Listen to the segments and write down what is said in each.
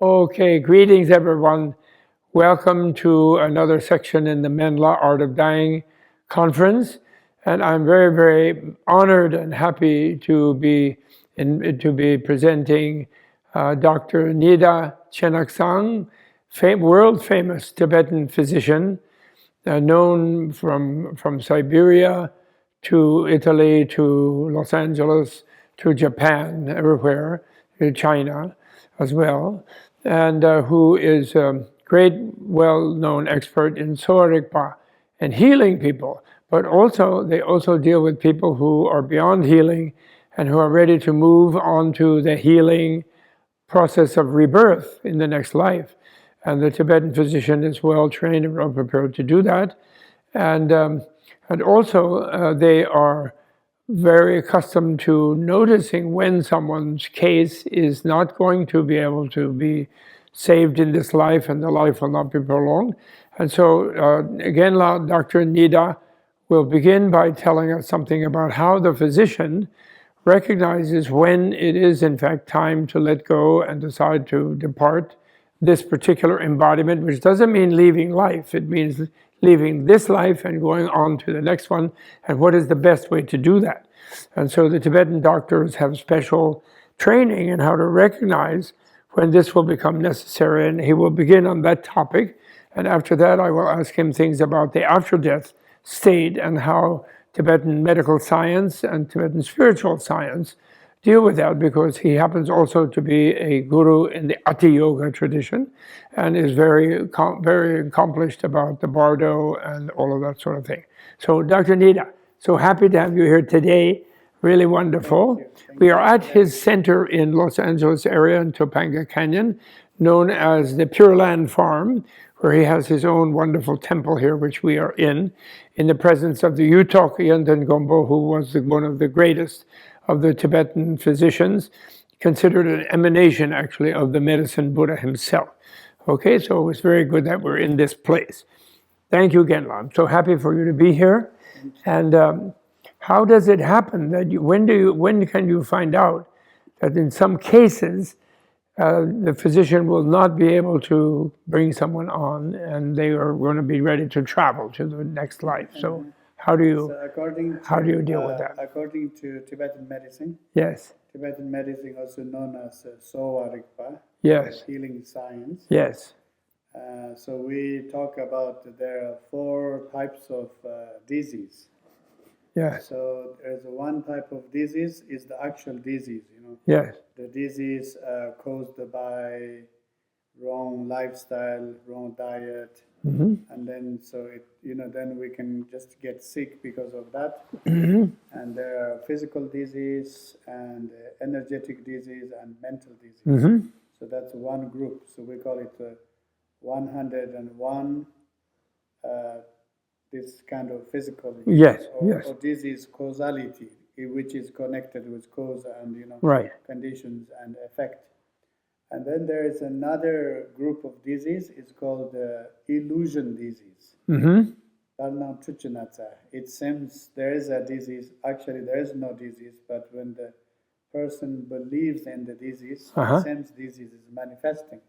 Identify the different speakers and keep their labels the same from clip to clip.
Speaker 1: Okay, greetings everyone. Welcome to another section in the Menla Art of Dying conference. And I'm very, very honored and happy to be presenting Dr. Nida Chenagtsang, world famous Tibetan physician, known from Siberia to Italy to Los Angeles to Japan, everywhere, to China as well, and who is a great, well-known expert in Soarikpa and healing people. But also, they also deal with people who are beyond healing and who are ready to move on to the healing process of rebirth in the next life. And the Tibetan physician is well trained and well prepared to do that. And also, they are very accustomed to noticing when someone's case is not going to be able to be saved in this life and the life will not be prolonged. And so, again, Dr. Nida will begin by telling us something about how the physician recognizes when it is, in fact, time to let go and decide to depart this particular embodiment, which doesn't mean leaving life. It means leaving this life and going on to the next one, and what is the best way to do that. And so the Tibetan doctors have special training in how to recognize when this will become necessary, and he will begin on that topic. And after that, I will ask him things about the after-death state and how Tibetan medical science and Tibetan spiritual science deal with that, because he happens also to be a guru in the Ati Yoga tradition and is very accomplished about the Bardo and all of that sort of thing. So, Dr. Nida, so happy to have you here today. Really wonderful. Thank you. We are at his center in Los Angeles area in Topanga Canyon, known as the Pure Land Farm, where he has his own wonderful temple here, which we are in the presence of the Yutok Yenten Gombo, who was one of the greatest of the Tibetan physicians, considered an emanation, actually, of the medicine Buddha himself. Okay, so it was very good that we're in this place. Thank you again, I'm so happy for you to be here. And how does it happen that when can you find out that in some cases the physician will not be able to bring someone on and they are going to be ready to travel to the next life? So how do you deal with that?
Speaker 2: According to Tibetan medicine,
Speaker 1: yes.
Speaker 2: Tibetan medicine, also known as Sowa Rigpa,
Speaker 1: yes.
Speaker 2: healing science.
Speaker 1: Yes.
Speaker 2: So we talk about there are 4 types of disease.
Speaker 1: Yes.
Speaker 2: So there's one type of disease is the actual disease,
Speaker 1: Yes.
Speaker 2: The disease caused by wrong lifestyle, wrong diet, and then then we can just get sick because of that. And there are physical disease and energetic disease and mental disease. So that's one group. So we call it 101. This kind of physical or disease causality, which is connected with cause and conditions and effect. And then there is another group of disease. It's called illusion disease. It seems there is a disease. Actually, there is no disease, but when the person believes in the disease, it seems disease is manifesting.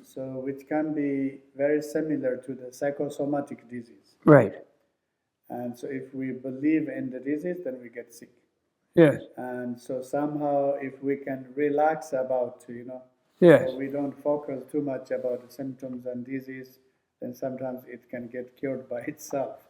Speaker 2: So which can be very similar to the psychosomatic disease.
Speaker 1: Right.
Speaker 2: And so if we believe in the disease, then we get sick.
Speaker 1: Yes.
Speaker 2: And so somehow if we can relax about,
Speaker 1: yes.
Speaker 2: so we don't focus too much about the symptoms and disease, then sometimes it can get cured by itself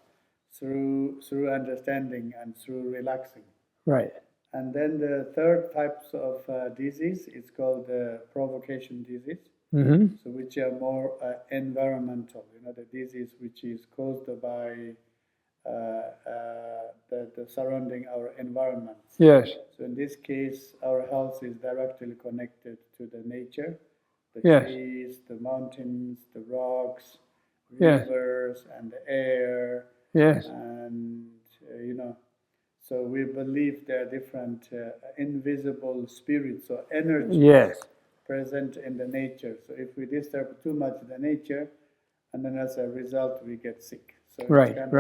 Speaker 2: through understanding and through relaxing.
Speaker 1: Right.
Speaker 2: And then the third types of disease is called provocation disease. So which are more environmental, the disease which is caused by the surrounding our environment.
Speaker 1: Yes.
Speaker 2: So in this case, our health is directly connected to the nature, the trees, the mountains, the rocks, rivers, and the air.
Speaker 1: Yes.
Speaker 2: And so we believe there are different invisible spirits or energies. Present in the nature. So if we disturb too much the nature, and then as a result we get sick. So it's kind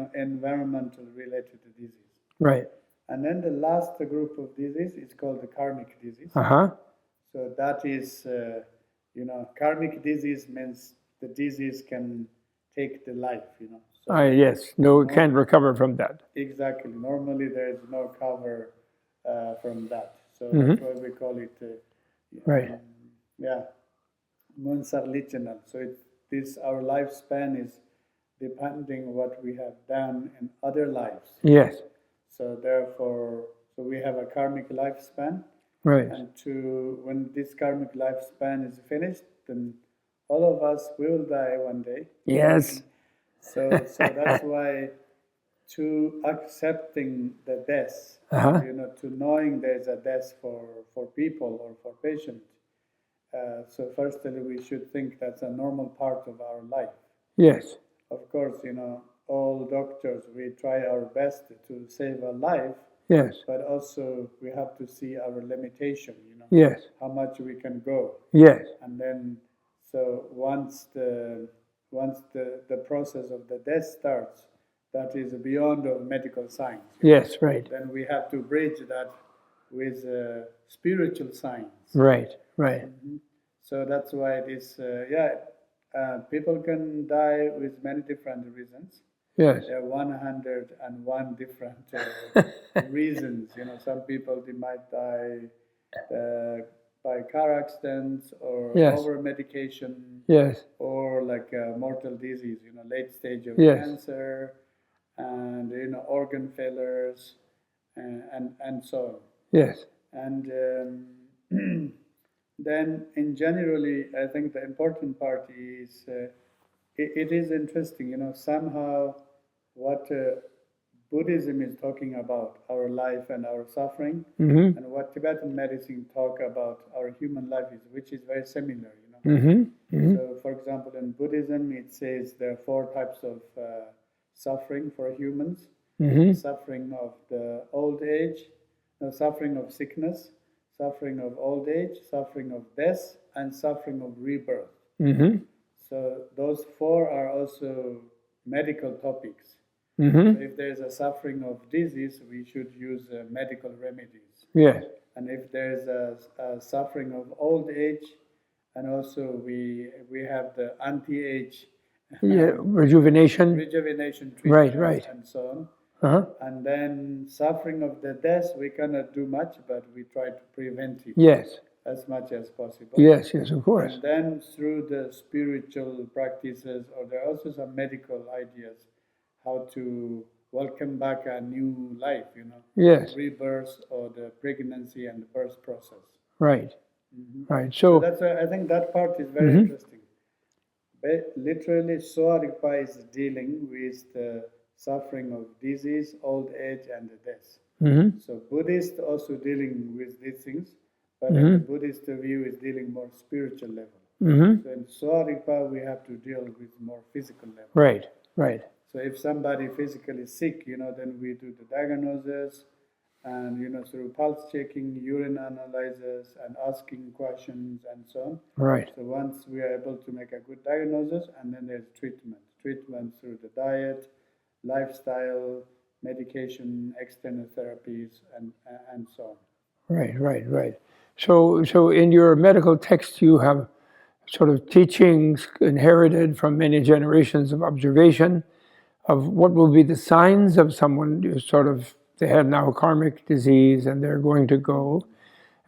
Speaker 2: of, environmental related disease.
Speaker 1: Right.
Speaker 2: And then the last group of disease is called the karmic disease. So that is karmic disease means the disease can take the life, So
Speaker 1: Yes, no, can't recover from that.
Speaker 2: exactly. Normally, there is no cover from that. So that's why we call it,
Speaker 1: Right.
Speaker 2: Munsarlichana. So our lifespan is depending what we have done in other lives.
Speaker 1: Yes.
Speaker 2: So therefore, we have a karmic lifespan.
Speaker 1: Right.
Speaker 2: And when this karmic lifespan is finished, then all of us will die one day.
Speaker 1: Yes.
Speaker 2: So that's why to accepting the death, to knowing there's a death for people or for patients. So firstly, we should think that's a normal part of our life.
Speaker 1: Yes.
Speaker 2: Of course, all doctors, we try our best to save a life.
Speaker 1: Yes.
Speaker 2: But also we have to see our limitation,
Speaker 1: Yes.
Speaker 2: how much we can go.
Speaker 1: Yes.
Speaker 2: And then, so once the process of the death starts, that is beyond of medical science.
Speaker 1: Yes, right.
Speaker 2: Then we have to bridge that with spiritual science.
Speaker 1: Right, right.
Speaker 2: So that's why this, people can die with many different reasons.
Speaker 1: Yes.
Speaker 2: There are 101 different reasons. Some people, they might die by car accidents or over medication.
Speaker 1: Yes.
Speaker 2: Or like mortal disease, late stage of
Speaker 1: Yes.
Speaker 2: cancer, and organ failures, and so on.
Speaker 1: Yes.
Speaker 2: And then, in generally, I think the important part is it is interesting, somehow what Buddhism is talking about, our life and our suffering, and what Tibetan medicine talk about our human life is, which is very similar, So, for example, in Buddhism, it says there are 4 types of suffering for humans. Suffering of the old age, suffering of sickness, suffering of old age, suffering of death, and suffering of rebirth. So those 4 are also medical topics. So if there's a suffering of disease, we should use medical remedies.
Speaker 1: Yes.
Speaker 2: And if there's a suffering of old age, and also we have the anti-age
Speaker 1: rejuvenation
Speaker 2: treatments,
Speaker 1: right.
Speaker 2: and so on. And then suffering of the death, we cannot do much, but we try to prevent it.
Speaker 1: Yes.
Speaker 2: As much as possible.
Speaker 1: Yes, of course.
Speaker 2: And then through the spiritual practices, or there are also some medical ideas, how to welcome back a new life,
Speaker 1: Yes.
Speaker 2: Rebirth, or the pregnancy and the birth process.
Speaker 1: Right. Right.
Speaker 2: So that's I think that part is very interesting. But literally, Soarikpa is dealing with the suffering of disease, old age, and the death. So Buddhist also dealing with these things, but the Buddhist view is dealing more spiritual level. So in Soarikpa, we have to deal with more physical level.
Speaker 1: Right, right.
Speaker 2: So if somebody physically sick, then we do the diagnosis, and through pulse checking, urine analysis, and asking questions, and so on.
Speaker 1: Right.
Speaker 2: So once we are able to make a good diagnosis, and then there's treatment through the diet, lifestyle, medication, external therapies, and so on.
Speaker 1: Right. So in your medical text, you have sort of teachings inherited from many generations of observation of what will be the signs of someone who they have now karmic disease and they're going to go.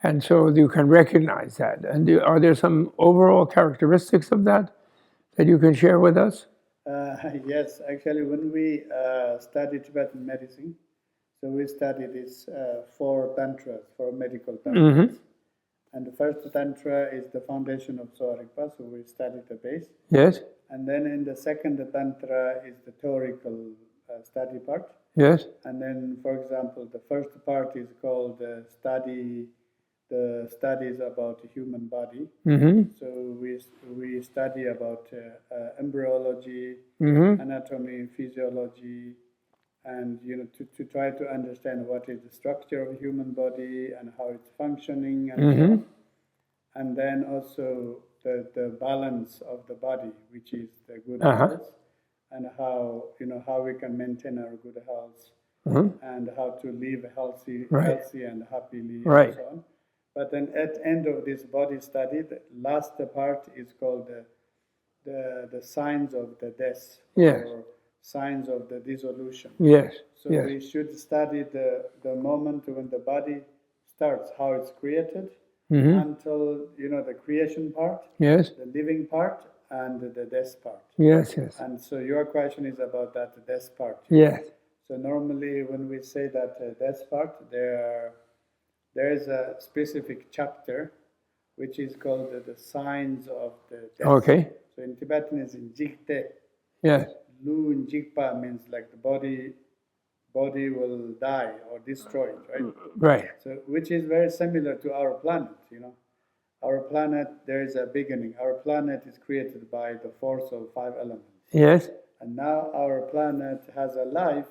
Speaker 1: And so you can recognize that. And are there some overall characteristics of that you can share with us?
Speaker 2: Yes, actually, when we study Tibetan medicine, so we study these 4 tantras, 4 medical tantras. And the first tantra is the foundation of Soarikpa, so we study the base.
Speaker 1: Yes.
Speaker 2: And then in the second tantra is the theoretical study part.
Speaker 1: Yes.
Speaker 2: And then, for example, the first part is called the studies about the human body. So we study about embryology, anatomy, physiology, and to try to understand what is the structure of the human body and how it's functioning, and so on. And then also the balance of the body, which is the good health, and how we can maintain our good health, and how to live healthy and happily, and so on. But then at the end of this body study, the last part is called the signs of the death,
Speaker 1: Yes.
Speaker 2: or signs of the dissolution.
Speaker 1: Yes.
Speaker 2: So
Speaker 1: Yes.
Speaker 2: we should study the moment when the body starts, how it's created, until, the creation part,
Speaker 1: Yes.
Speaker 2: the living part, and the death part.
Speaker 1: Yes. Yes.
Speaker 2: And so your question is about that death part.
Speaker 1: Yes.
Speaker 2: So normally when we say that death part, there is a specific chapter which is called the signs of the death.
Speaker 1: Okay.
Speaker 2: So in Tibetan it's in Jikte.
Speaker 1: Yes.
Speaker 2: Lu in Jikpa means like the body will die or destroyed, right?
Speaker 1: Right.
Speaker 2: So which is very similar to our planet, Our planet, there is a beginning. Our planet is created by the force of 5 elements.
Speaker 1: Yes.
Speaker 2: And now our planet has a life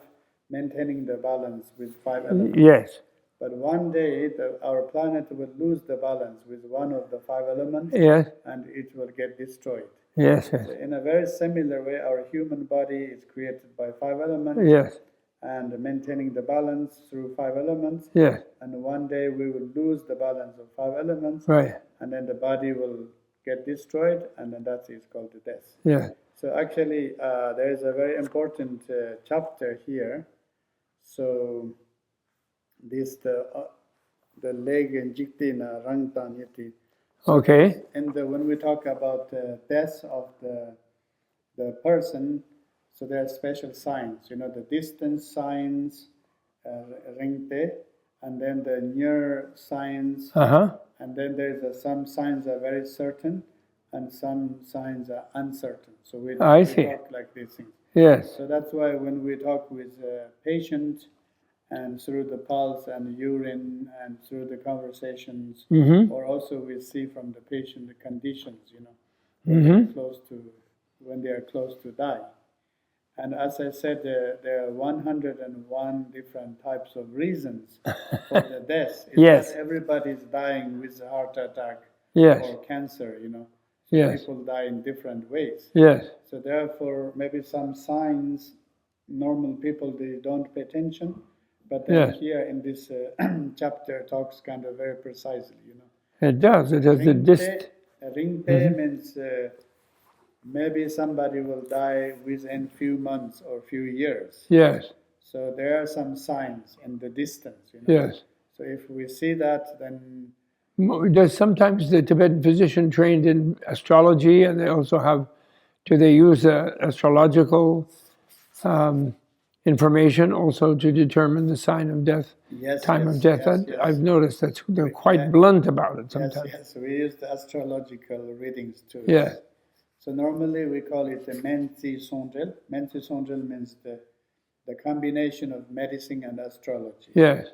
Speaker 2: maintaining the balance with 5 elements.
Speaker 1: Yes.
Speaker 2: But one day our planet will lose the balance with one of the 5 elements,
Speaker 1: Yes.
Speaker 2: and it will get destroyed.
Speaker 1: Yes. Yes.
Speaker 2: So in a very similar way, our human body is created by 5 elements,
Speaker 1: Yes.
Speaker 2: and maintaining the balance through 5 elements.
Speaker 1: Yes.
Speaker 2: And one day we will lose the balance of 5 elements,
Speaker 1: Right.
Speaker 2: and then the body will get destroyed, and then that is called the death.
Speaker 1: Yeah.
Speaker 2: So actually, there is a very important chapter here. So this the leg and jiktina rangtan yati.
Speaker 1: Okay.
Speaker 2: And when we talk about death of the person, so there are special signs. The distance signs, ringte, and then the near signs, and then there's some signs are very certain, and some signs are uncertain. So we talk like these things.
Speaker 1: Yes.
Speaker 2: So that's why when we talk with a patient, and through the pulse and urine and through the conversations, or also we see from the patient the conditions, when they are close to die. And as I said, there are 101 different types of reasons for the death. It's
Speaker 1: Yes.
Speaker 2: not everybody's dying with a heart attack
Speaker 1: Yes.
Speaker 2: or cancer,
Speaker 1: Yes.
Speaker 2: People die in different ways.
Speaker 1: Yes.
Speaker 2: So therefore, maybe some signs, normal people, they don't pay attention. But then
Speaker 1: Yes.
Speaker 2: here in this chapter talks kind of very precisely,
Speaker 1: It does. It has the
Speaker 2: Ringte means maybe somebody will die within few months or few years.
Speaker 1: Yes.
Speaker 2: So there are some signs in the distance.
Speaker 1: Yes.
Speaker 2: So if we see that, then
Speaker 1: Does sometimes the Tibetan physician trained in astrology, and they also do they use astrological information also to determine the sign of death, time of death?
Speaker 2: Yes.
Speaker 1: I've noticed that they're quite blunt about it sometimes.
Speaker 2: Yes. We use the astrological readings too.
Speaker 1: Yeah.
Speaker 2: So normally we call it the Menti Sonjel. Menti Sonjel means the combination of medicine and astrology.
Speaker 1: Yes.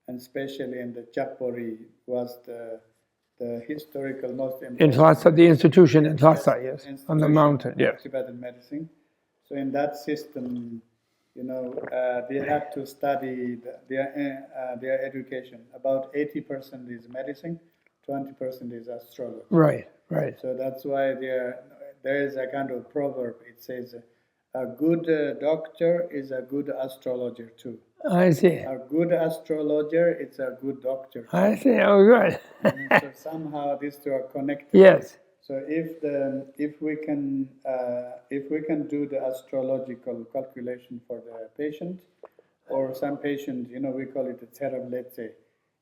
Speaker 2: And especially in the Chapori was the historical most important.
Speaker 1: In Lhasa, the institution in Lhasa, yes, on the mountain, yes.
Speaker 2: Tibetan medicine. So in that system, they had to study their education. About 80% is medicine, 20% is astrology.
Speaker 1: Right, right.
Speaker 2: So that's why there is a kind of proverb. It says, a good doctor is a good astrologer too.
Speaker 1: I see.
Speaker 2: A good astrologer, it's a good doctor.
Speaker 1: I see. Oh, good.
Speaker 2: So somehow these two are connected.
Speaker 1: Yes.
Speaker 2: So if we can do the astrological calculation for the patient, or some patient, we call it a terablete.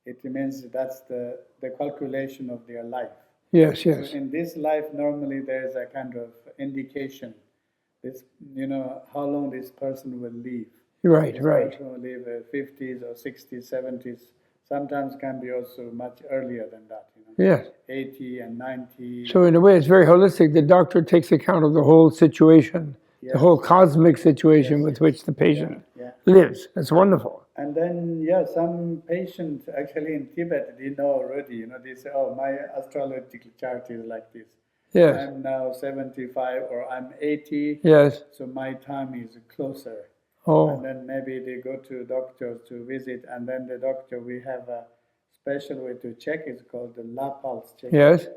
Speaker 2: It means that's the calculation of their life.
Speaker 1: Yes, yes.
Speaker 2: So in this life, normally there is a kind of indication. This, how long this person will live.
Speaker 1: Right,
Speaker 2: This
Speaker 1: right.
Speaker 2: person will live 50s or 60s, 70s. Sometimes can be also much earlier than that.
Speaker 1: Yes.
Speaker 2: 80 and 90.
Speaker 1: So in a way, it's very holistic. The doctor takes account of the whole situation, the whole cosmic situation with which the patient lives. That's wonderful.
Speaker 2: And then, some patients actually in Tibet, they know already, they say, oh, my astrological chart is like this.
Speaker 1: Yes.
Speaker 2: I'm now 75 or I'm 80.
Speaker 1: Yes.
Speaker 2: So my time is closer.
Speaker 1: Oh.
Speaker 2: And then maybe they go to doctors to visit, and then the doctor, we have a special way to check. It's called the La Pulse check.
Speaker 1: Yes.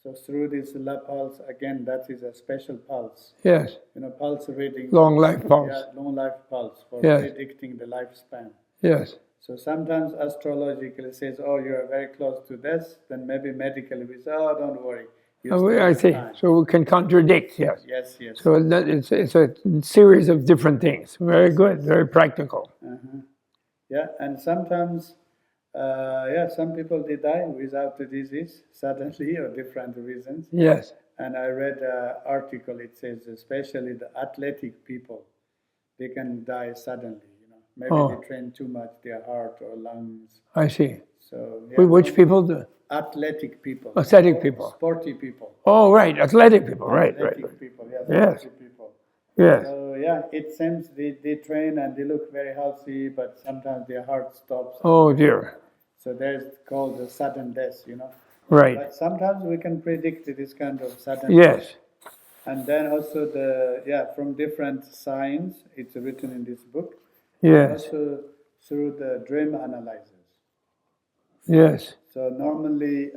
Speaker 2: So through this La Pulse, again, that is a special pulse.
Speaker 1: Yes.
Speaker 2: Pulse reading.
Speaker 1: Long life pulse.
Speaker 2: Yeah, long life pulse for
Speaker 1: Yes.
Speaker 2: predicting the lifespan.
Speaker 1: Yes.
Speaker 2: So sometimes astrologically says, oh, you're very close to this, then maybe medically we say, oh, don't worry.
Speaker 1: I see. So we can contradict, yes.
Speaker 2: Yes, yes.
Speaker 1: So it's a series of different things. Very good, very practical.
Speaker 2: Yeah, and sometimes, some people they die without the disease suddenly or different reasons.
Speaker 1: Yes.
Speaker 2: And I read an article, it says especially the athletic people, they can die suddenly, Maybe they train too much, their heart or lungs.
Speaker 1: I see.
Speaker 2: So
Speaker 1: which people do?
Speaker 2: Athletic people.
Speaker 1: Athletic people.
Speaker 2: Sporty people.
Speaker 1: Oh, right, athletic people, right.
Speaker 2: People, yes.
Speaker 1: Yes.
Speaker 2: Sporty people.
Speaker 1: Yes.
Speaker 2: So it seems they train and they look very healthy, but sometimes their heart stops.
Speaker 1: Oh dear.
Speaker 2: So there's called the sudden death,
Speaker 1: Right.
Speaker 2: But sometimes we can predict this kind of sudden
Speaker 1: Yes.
Speaker 2: death. And then also from different signs, it's written in this book.
Speaker 1: Yes.
Speaker 2: Also through the dream analysis.
Speaker 1: Yes.
Speaker 2: So normally,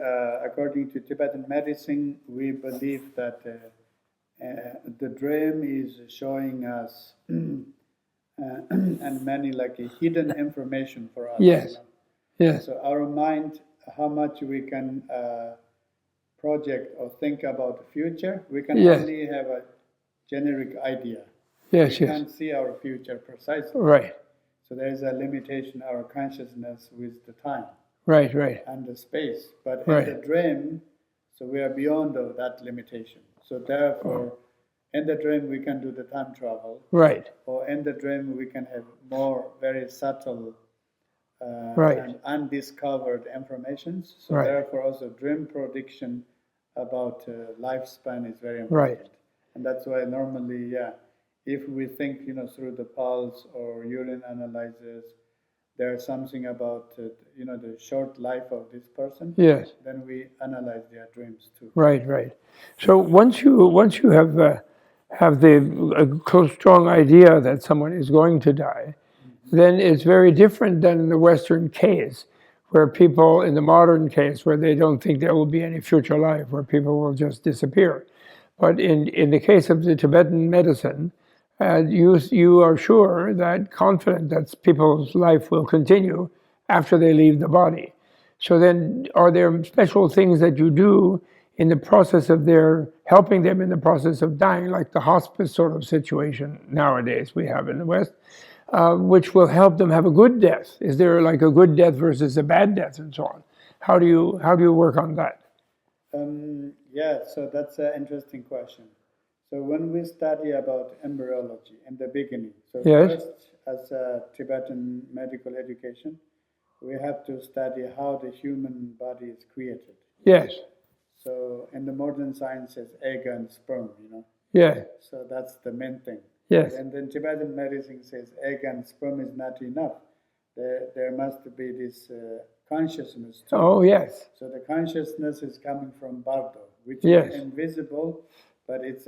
Speaker 2: according to Tibetan medicine, we believe that the dream is showing us and many like a hidden information for us.
Speaker 1: Yes. Yes.
Speaker 2: So our mind, how much we can project or think about the future, we can only have a generic idea.
Speaker 1: Yes,
Speaker 2: we can't see our future precisely.
Speaker 1: Right.
Speaker 2: So there is a limitation, our consciousness with the time.
Speaker 1: Right.
Speaker 2: And the space. But in the dream, so we are beyond of that limitation. So therefore, in the dream we can do the time travel.
Speaker 1: Right.
Speaker 2: Or in the dream we can have more very subtle and undiscovered informations. So therefore also dream prediction about lifespan is very important.
Speaker 1: Right.
Speaker 2: And that's why normally, if we think, through the pulse or urine analysis, there's something about, the short life of this person.
Speaker 1: Yes.
Speaker 2: Then we analyze their dreams too.
Speaker 1: Right. So once you have the strong idea that someone is going to die, then it's very different than in the Western case, where people, in the modern case, where they don't think there will be any future life, where people will just disappear. But in the case of the Tibetan medicine, you are sure that confident that people's life will continue after they leave the body. So then, are there special things that you do in the process of helping them in the process of dying, like the hospice sort of situation nowadays we have in the West, which will help them have a good death? Is there like a good death versus a bad death and so on? How do you work on that?
Speaker 2: So that's an interesting question. So when we study about embryology in the beginning, so first as a Tibetan medical education, we have to study how the human body is created.
Speaker 1: Yes.
Speaker 2: So in the modern sciences, egg and sperm,
Speaker 1: Yeah.
Speaker 2: So that's the main thing.
Speaker 1: Yes.
Speaker 2: And then Tibetan medicine says egg and sperm is not enough. There must be this consciousness too.
Speaker 1: Oh, yes.
Speaker 2: So the consciousness is coming from Bardo, which is invisible, but it's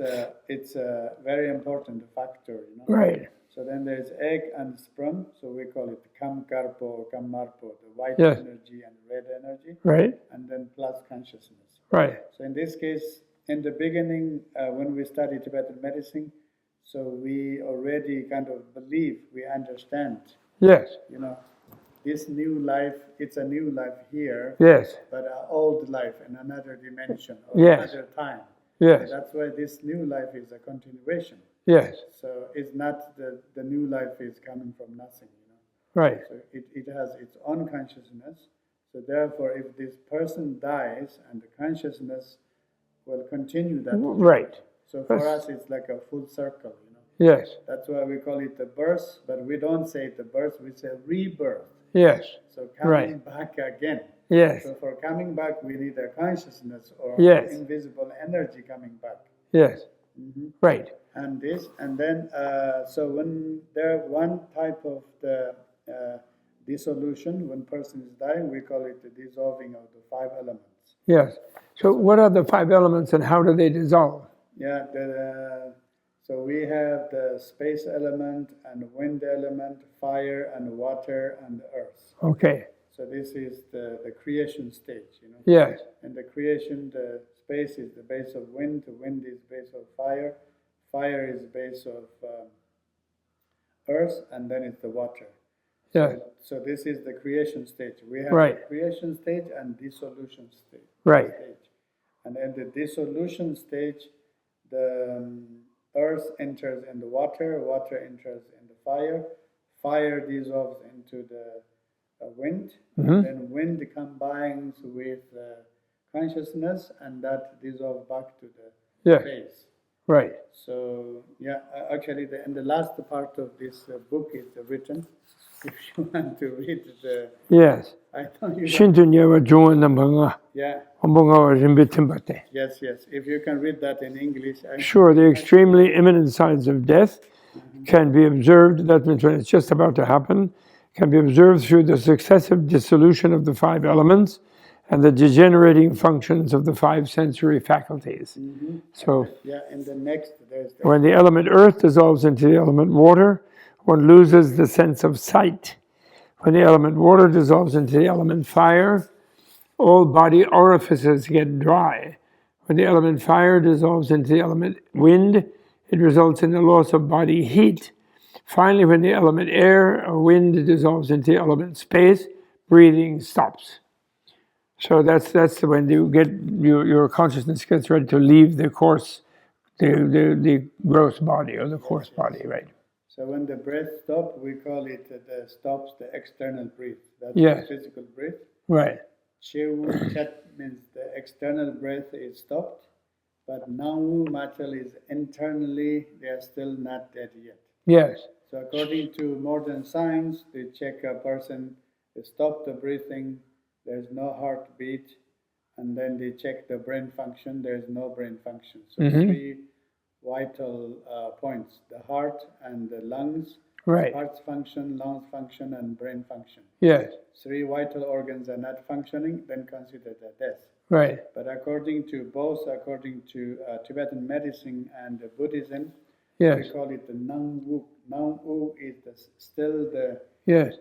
Speaker 2: a very important factor,
Speaker 1: Right.
Speaker 2: So then there's egg and sperm, so we call it Kamkarpo or Kammarpo, the white energy and red energy.
Speaker 1: Right.
Speaker 2: And then plus consciousness.
Speaker 1: Right.
Speaker 2: So in this case, in the beginning, when we study Tibetan medicine, so we already kind of believe, we understand.
Speaker 1: Yes.
Speaker 2: This new life, it's a new life here.
Speaker 1: Yes.
Speaker 2: But an old life in another dimension or another time.
Speaker 1: Yes.
Speaker 2: So that's why this new life is a continuation.
Speaker 1: Yes.
Speaker 2: So it's not the new life is coming from nothing,
Speaker 1: Right.
Speaker 2: So it has its own consciousness. So therefore, if this person dies, and the consciousness will continue that.
Speaker 1: Right.
Speaker 2: So for us, it's like a full circle,
Speaker 1: Yes.
Speaker 2: That's why we call it the birth, but we don't say the birth, we say rebirth.
Speaker 1: Yes.
Speaker 2: So coming back again.
Speaker 1: Yes.
Speaker 2: So for coming back, we need a consciousness or invisible energy coming back.
Speaker 1: Yes. Right.
Speaker 2: And then so when there one type of the dissolution, when person is dying, we call it the dissolving of the 5 elements.
Speaker 1: Yes. So what are the 5 elements and how do they dissolve?
Speaker 2: Yeah. So we have the space element and wind element, fire and water and earth.
Speaker 1: Okay.
Speaker 2: So this is the creation stage,
Speaker 1: Yes.
Speaker 2: And the creation, the space is the base of wind, the wind is base of fire, fire is base of earth, and then it's the water.
Speaker 1: Yeah.
Speaker 2: So this is the creation stage. We have
Speaker 1: Right.
Speaker 2: the creation stage and dissolution stage.
Speaker 1: Right.
Speaker 2: And in the dissolution stage, the earth enters in the water, water enters in the fire dissolves into the wind, and then wind combines with consciousness, and that dissolves back to the space.
Speaker 1: Right.
Speaker 2: So actually, in the last part of this book is written. If you want to read the,
Speaker 1: yes.
Speaker 2: I thought you.
Speaker 1: Shintunyewa Joan Nambanga.
Speaker 2: Yeah.
Speaker 1: Yes.
Speaker 2: Yes. If you can read that in English.
Speaker 1: Sure, the extremely imminent signs of death can be observed. That means when it's just about to happen, can be observed through the successive dissolution of the 5 elements and the degenerating functions of the 5 sensory faculties. So,
Speaker 2: in the next,
Speaker 1: when the element earth dissolves into the element water, one loses the sense of sight. When the element water dissolves into the element fire, all body orifices get dry. When the element fire dissolves into the element wind, it results in the loss of body heat. Finally, when the element air or wind dissolves into the element space, breathing stops. So that's when you get your consciousness gets ready to leave the course, the gross body or the coarse body, right?
Speaker 2: So when the breath stops, we call it stops the external breath. That's the physical breath.
Speaker 1: Right.
Speaker 2: Chat means the external breath is stopped, but now matter is internally, they are still not dead yet.
Speaker 1: Yes.
Speaker 2: So according to modern science, they check a person, they stop the breathing, there's no heartbeat, and then they check the brain function, there's no brain function. So 3 vital points, the heart and the lungs, heart's function, lungs function, and brain function.
Speaker 1: Yes.
Speaker 2: 3 vital organs are not functioning, then considered a death.
Speaker 1: Right.
Speaker 2: But according to Tibetan medicine and Buddhism,
Speaker 1: yes.
Speaker 2: we call it the Nang-wu. Nang-wu is still the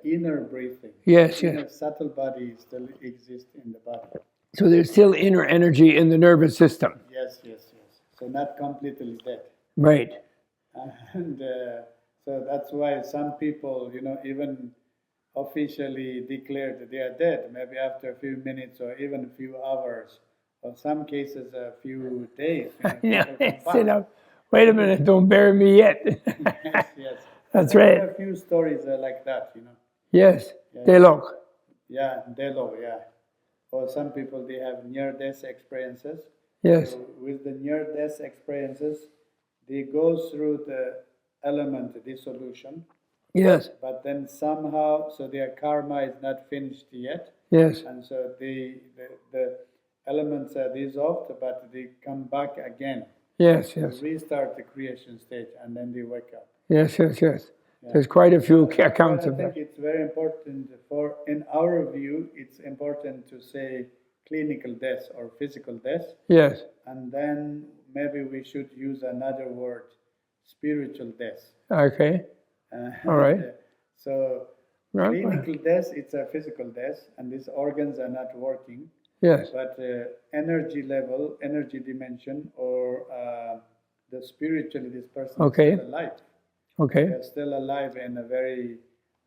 Speaker 2: inner breathing.
Speaker 1: Yes,
Speaker 2: inner subtle body still exists in the body.
Speaker 1: So there's still inner energy in the nervous system.
Speaker 2: Yes. So not completely dead.
Speaker 1: Right.
Speaker 2: And so that's why some people, even officially declare that they are dead, maybe after a few minutes or even a few hours, or some cases a few days.
Speaker 1: Wait a minute, don't bury me yet.
Speaker 2: yes.
Speaker 1: That's right.
Speaker 2: There are a few stories like that,
Speaker 1: Yes, Delok.
Speaker 2: Yeah, Delo, yeah. Or some people, they have near-death experiences.
Speaker 1: Yes.
Speaker 2: So with the near-death experiences, they go through the element dissolution.
Speaker 1: Yes.
Speaker 2: But then somehow, so their karma is not finished yet.
Speaker 1: Yes.
Speaker 2: And so the elements are dissolved, but they come back again.
Speaker 1: Yes.
Speaker 2: Restart the creation stage, and then they wake up.
Speaker 1: Yes. There's quite a few accounts of that.
Speaker 2: I think it's very important in our view, it's important to say clinical death or physical death.
Speaker 1: Yes.
Speaker 2: And then maybe we should use another word, spiritual death.
Speaker 1: Okay. All right.
Speaker 2: So clinical death, it's a physical death, and these organs are not working.
Speaker 1: Yes.
Speaker 2: But energy level, energy dimension, or the spiritually, this person is still alive.
Speaker 1: Okay.
Speaker 2: They're still alive in a very,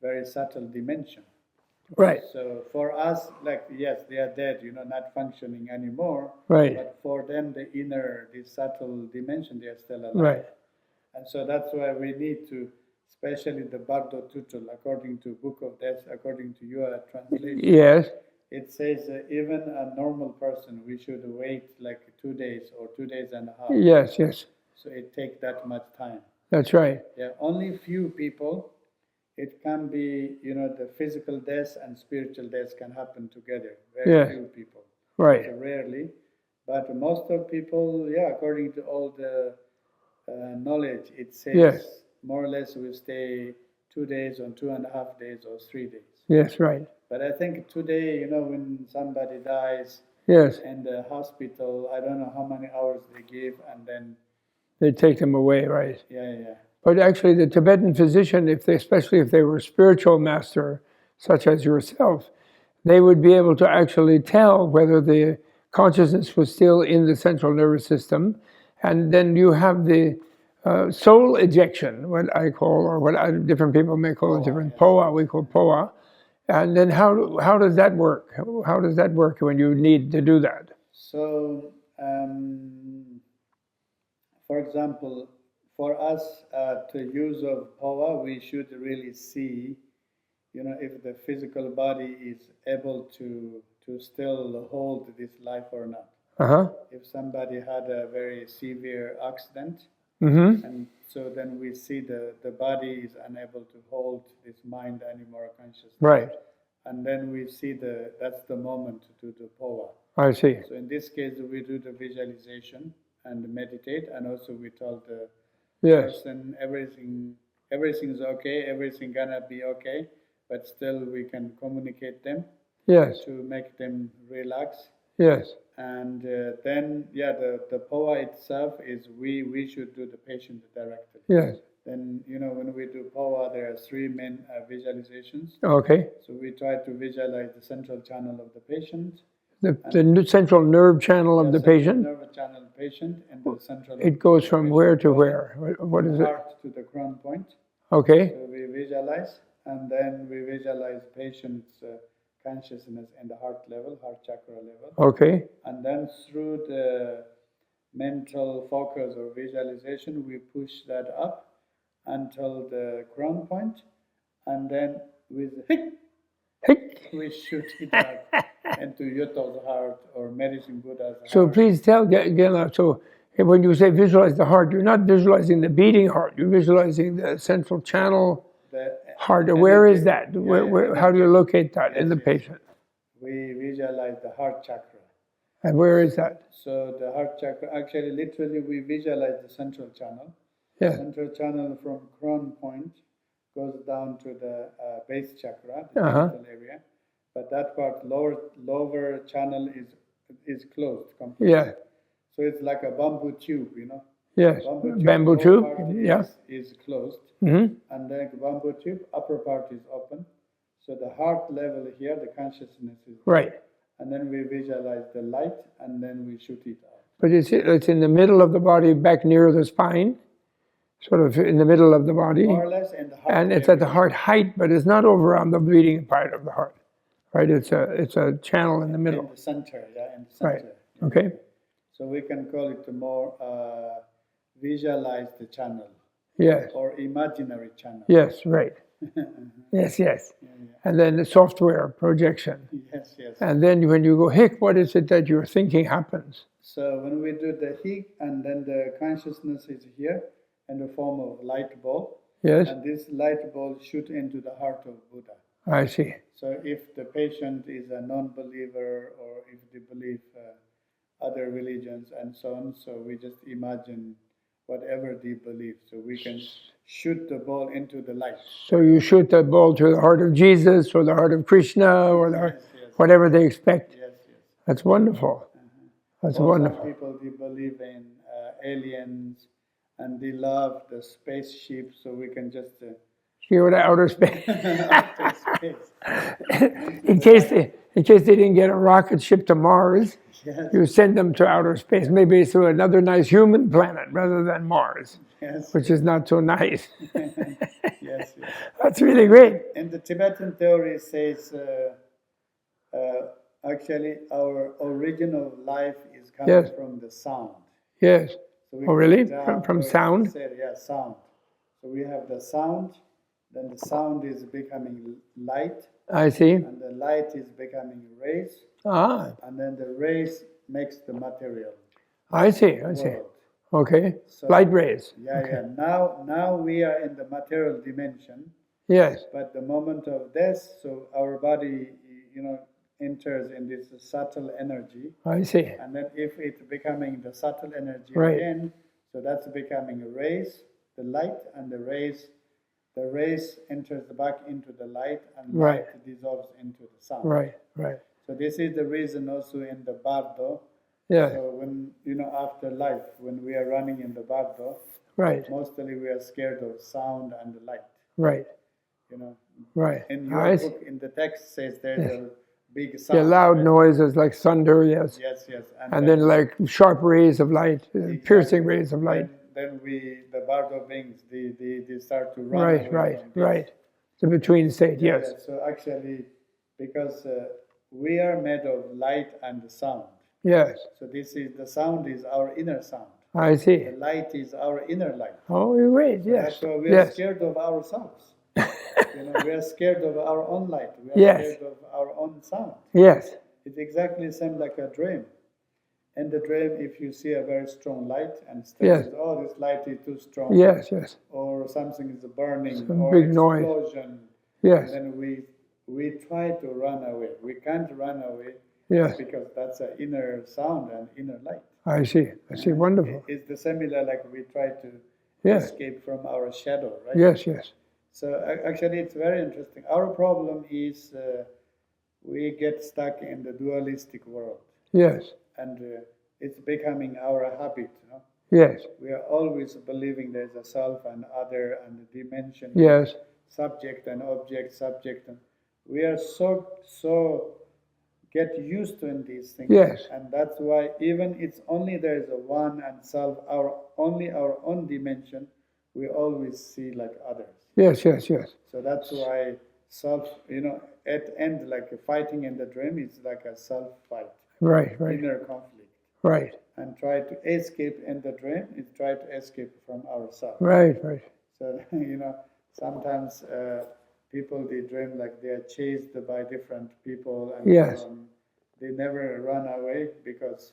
Speaker 2: very subtle dimension.
Speaker 1: Right.
Speaker 2: So for us, yes, they are dead, not functioning anymore.
Speaker 1: Right.
Speaker 2: But for them, the inner, the subtle dimension, they are still alive.
Speaker 1: Right.
Speaker 2: And so that's why we need to, especially the Bardo Tutul, according to Book of Death, according to your translation.
Speaker 1: Yes.
Speaker 2: It says even a normal person, we should wait 2 days or 2 days and a half.
Speaker 1: Yes.
Speaker 2: So it takes that much time.
Speaker 1: That's right.
Speaker 2: Yeah, only few people, it can be, the physical death and spiritual death can happen together. Very few people.
Speaker 1: Right.
Speaker 2: So rarely. But most of people, according to all the knowledge, it says more or less we stay 2 days or 2.5 days or 3 days.
Speaker 1: Yes, right.
Speaker 2: But I think today, when somebody dies in the hospital, I don't know how many hours they give, and then
Speaker 1: they take them away, right?
Speaker 2: Yeah.
Speaker 1: But actually, the Tibetan physician, especially if they were a spiritual master, such as yourself, they would be able to actually tell whether the consciousness was still in the central nervous system, and then you have the soul ejection, what I call, or what different people may call it different, poa, we call poa. And then how does that work? How does that work when you need to do that?
Speaker 2: So, for example, for us to use of poa, we should really see, if the physical body is able to still hold this life or not. If somebody had a very severe accident, and so then we see the body is unable to hold this mind anymore, consciousness.
Speaker 1: Right.
Speaker 2: And then we see that's the moment to do the poa.
Speaker 1: I see.
Speaker 2: So in this case, we do the visualization and meditate, and also we tell the person everything's okay, everything gonna be okay, but still we can communicate them to make them relax.
Speaker 1: Yes.
Speaker 2: And then, the poa itself is we should do the patient directly.
Speaker 1: Yes.
Speaker 2: Then, when we do poa, there are three main visualizations.
Speaker 1: Okay.
Speaker 2: So we try to visualize the central channel of the patient.
Speaker 1: The central nerve channel of the patient?
Speaker 2: Nerve channel of the patient and the central...
Speaker 1: It goes from where to where? What is it?
Speaker 2: Heart to the crown point.
Speaker 1: Okay.
Speaker 2: So we visualize, and then we visualize patient's consciousness in the heart level, heart chakra level.
Speaker 1: Okay.
Speaker 2: And then through the mental focus or visualization, we push that up until the crown point, and then with we shoot it out into Yuto's heart or Medicine Buddha's heart.
Speaker 1: So please tell Gela, so when you say visualize the heart, you're not visualizing the beating heart, you're visualizing the central channel heart. Where is that? How do you locate that in the patient?
Speaker 2: We visualize the heart chakra.
Speaker 1: And where is that?
Speaker 2: So the heart chakra, actually literally we visualize the central channel.
Speaker 1: Yeah.
Speaker 2: Central channel from crown point goes down to the base chakra, the genital area. But that part, lower channel is closed completely.
Speaker 1: Yeah.
Speaker 2: So it's like a bamboo tube,
Speaker 1: Yes. Bamboo tube.
Speaker 2: Is closed.
Speaker 1: Mm-hmm.
Speaker 2: And then the bamboo tube, upper part is open. So the heart level here, the consciousness is
Speaker 1: right.
Speaker 2: And then we visualize the light, and then we shoot it out.
Speaker 1: But it's in the middle of the body, back near the spine, sort of in the middle of the body.
Speaker 2: More or less in the heart.
Speaker 1: And it's at the heart height, but it's not over on the bleeding part of the heart. Right? It's a channel in the middle.
Speaker 2: In the center, in the center.
Speaker 1: Right. Okay.
Speaker 2: So we can call it more visualize the channel.
Speaker 1: Yes.
Speaker 2: Or imaginary channel.
Speaker 1: Yes, right. Yes.
Speaker 2: Yeah.
Speaker 1: And then the software projection.
Speaker 2: Yes.
Speaker 1: And then when you go hic, what is it that you're thinking happens?
Speaker 2: So when we do the hic, and then the consciousness is here in the form of light ball.
Speaker 1: Yes.
Speaker 2: And this light ball shoot into the heart of Buddha.
Speaker 1: I see.
Speaker 2: So if the patient is a non-believer, or if they believe other religions and so on, so we just imagine whatever they believe. So we can shoot the ball into the light.
Speaker 1: So you shoot the ball to the heart of Jesus or the heart of Krishna or whatever they expect.
Speaker 2: Yes.
Speaker 1: That's wonderful. That's wonderful.
Speaker 2: Some people, they believe in aliens, and they love the spaceship, so we can just...
Speaker 1: Go to outer space.
Speaker 2: outer space.
Speaker 1: in case they didn't get a rocket ship to Mars, you send them to outer space, maybe to another nice human planet rather than Mars, which is not so nice.
Speaker 2: Yes.
Speaker 1: That's really great.
Speaker 2: And the Tibetan theory says, actually, our original life is coming from the sound.
Speaker 1: Yes.
Speaker 2: So
Speaker 1: really? From sound?
Speaker 2: Sound. So we have the sound, then the sound is becoming light.
Speaker 1: I see.
Speaker 2: And the light is becoming rays. And then the rays makes the material.
Speaker 1: I see. Okay. So, light rays.
Speaker 2: Now we are in the material dimension.
Speaker 1: Yes.
Speaker 2: But the moment of death, so our body, enters in this subtle energy.
Speaker 1: I see.
Speaker 2: And then if it's becoming the subtle energy again, so that's becoming rays, the light, and the rays enters back into the light, and light dissolves into the sound.
Speaker 1: Right.
Speaker 2: So this is the reason also in the bardo.
Speaker 1: Yeah.
Speaker 2: So when, after life, when we are running in the bardo, mostly we are scared of sound and the light.
Speaker 1: Right. Right.
Speaker 2: In your book, in the text says there's a big sound.
Speaker 1: Yeah, loud noises like thunder, yes.
Speaker 2: Yes.
Speaker 1: And then like sharp rays of light, piercing rays of light.
Speaker 2: the Bardo beings, they start to run away from this.
Speaker 1: Right. The between state, yes.
Speaker 2: Yeah. So actually, because we are made of light and sound.
Speaker 1: Yes.
Speaker 2: So the sound is our inner sound.
Speaker 1: I see.
Speaker 2: The light is our inner light.
Speaker 1: Oh, you're right, yes.
Speaker 2: That's why we are scared of ourselves. We are scared of our own light. We are scared of our own sound.
Speaker 1: Yes.
Speaker 2: It's exactly the same like a dream. In the dream, if you see a very strong light and says, oh, this light is too strong.
Speaker 1: Yes.
Speaker 2: Or something is burning,
Speaker 1: some
Speaker 2: or
Speaker 1: big
Speaker 2: explosion.
Speaker 1: Yes.
Speaker 2: And then we try to run away. We can't run away.
Speaker 1: Yes.
Speaker 2: Because that's an inner sound and inner light.
Speaker 1: I see. Wonderful.
Speaker 2: It's the similar like we try to escape from our shadow, right?
Speaker 1: Yes.
Speaker 2: So actually, it's very interesting. Our problem is we get stuck in the dualistic world.
Speaker 1: Yes.
Speaker 2: And it's becoming our habit.
Speaker 1: Yes.
Speaker 2: We are always believing there's a self and other and a dimension.
Speaker 1: Yes.
Speaker 2: Subject and object, subject. And we are so get used to in these things.
Speaker 1: Yes.
Speaker 2: And that's why even it's only there is a one and self, only our own dimension, we always see like others.
Speaker 1: Yes.
Speaker 2: So that's why self, at end, like fighting in the dream, is like a self fight.
Speaker 1: Right.
Speaker 2: Inner conflict.
Speaker 1: Right.
Speaker 2: And try to escape in the dream is try to escape from ourselves.
Speaker 1: Right.
Speaker 2: So, sometimes people, they dream like they are chased by different people. And so on. They never run away because,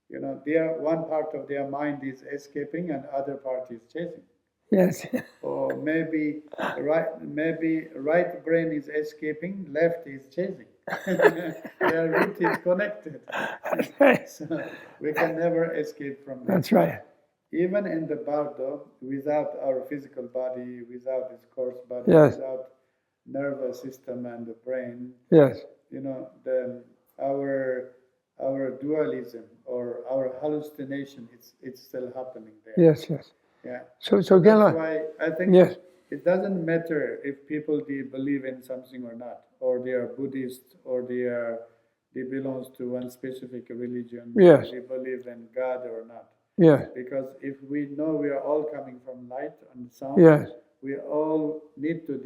Speaker 2: one part of their mind is escaping and other part is chasing.
Speaker 1: Yes.
Speaker 2: Or maybe right brain is escaping, left is chasing. Their root is connected. So we can never escape from that.
Speaker 1: That's right.
Speaker 2: Even in the Bardo, without our physical body, without this coarse body, without nervous system and the brain, our dualism or our hallucination, it's still happening there.
Speaker 1: Yes.
Speaker 2: Yeah.
Speaker 1: So
Speaker 2: that's why I think it doesn't matter if people they believe in something or not, or they are Buddhist, or they belong to one specific religion, or they believe in God or not.
Speaker 1: Yes.
Speaker 2: Because if we know we are all coming from light and sound, we all need to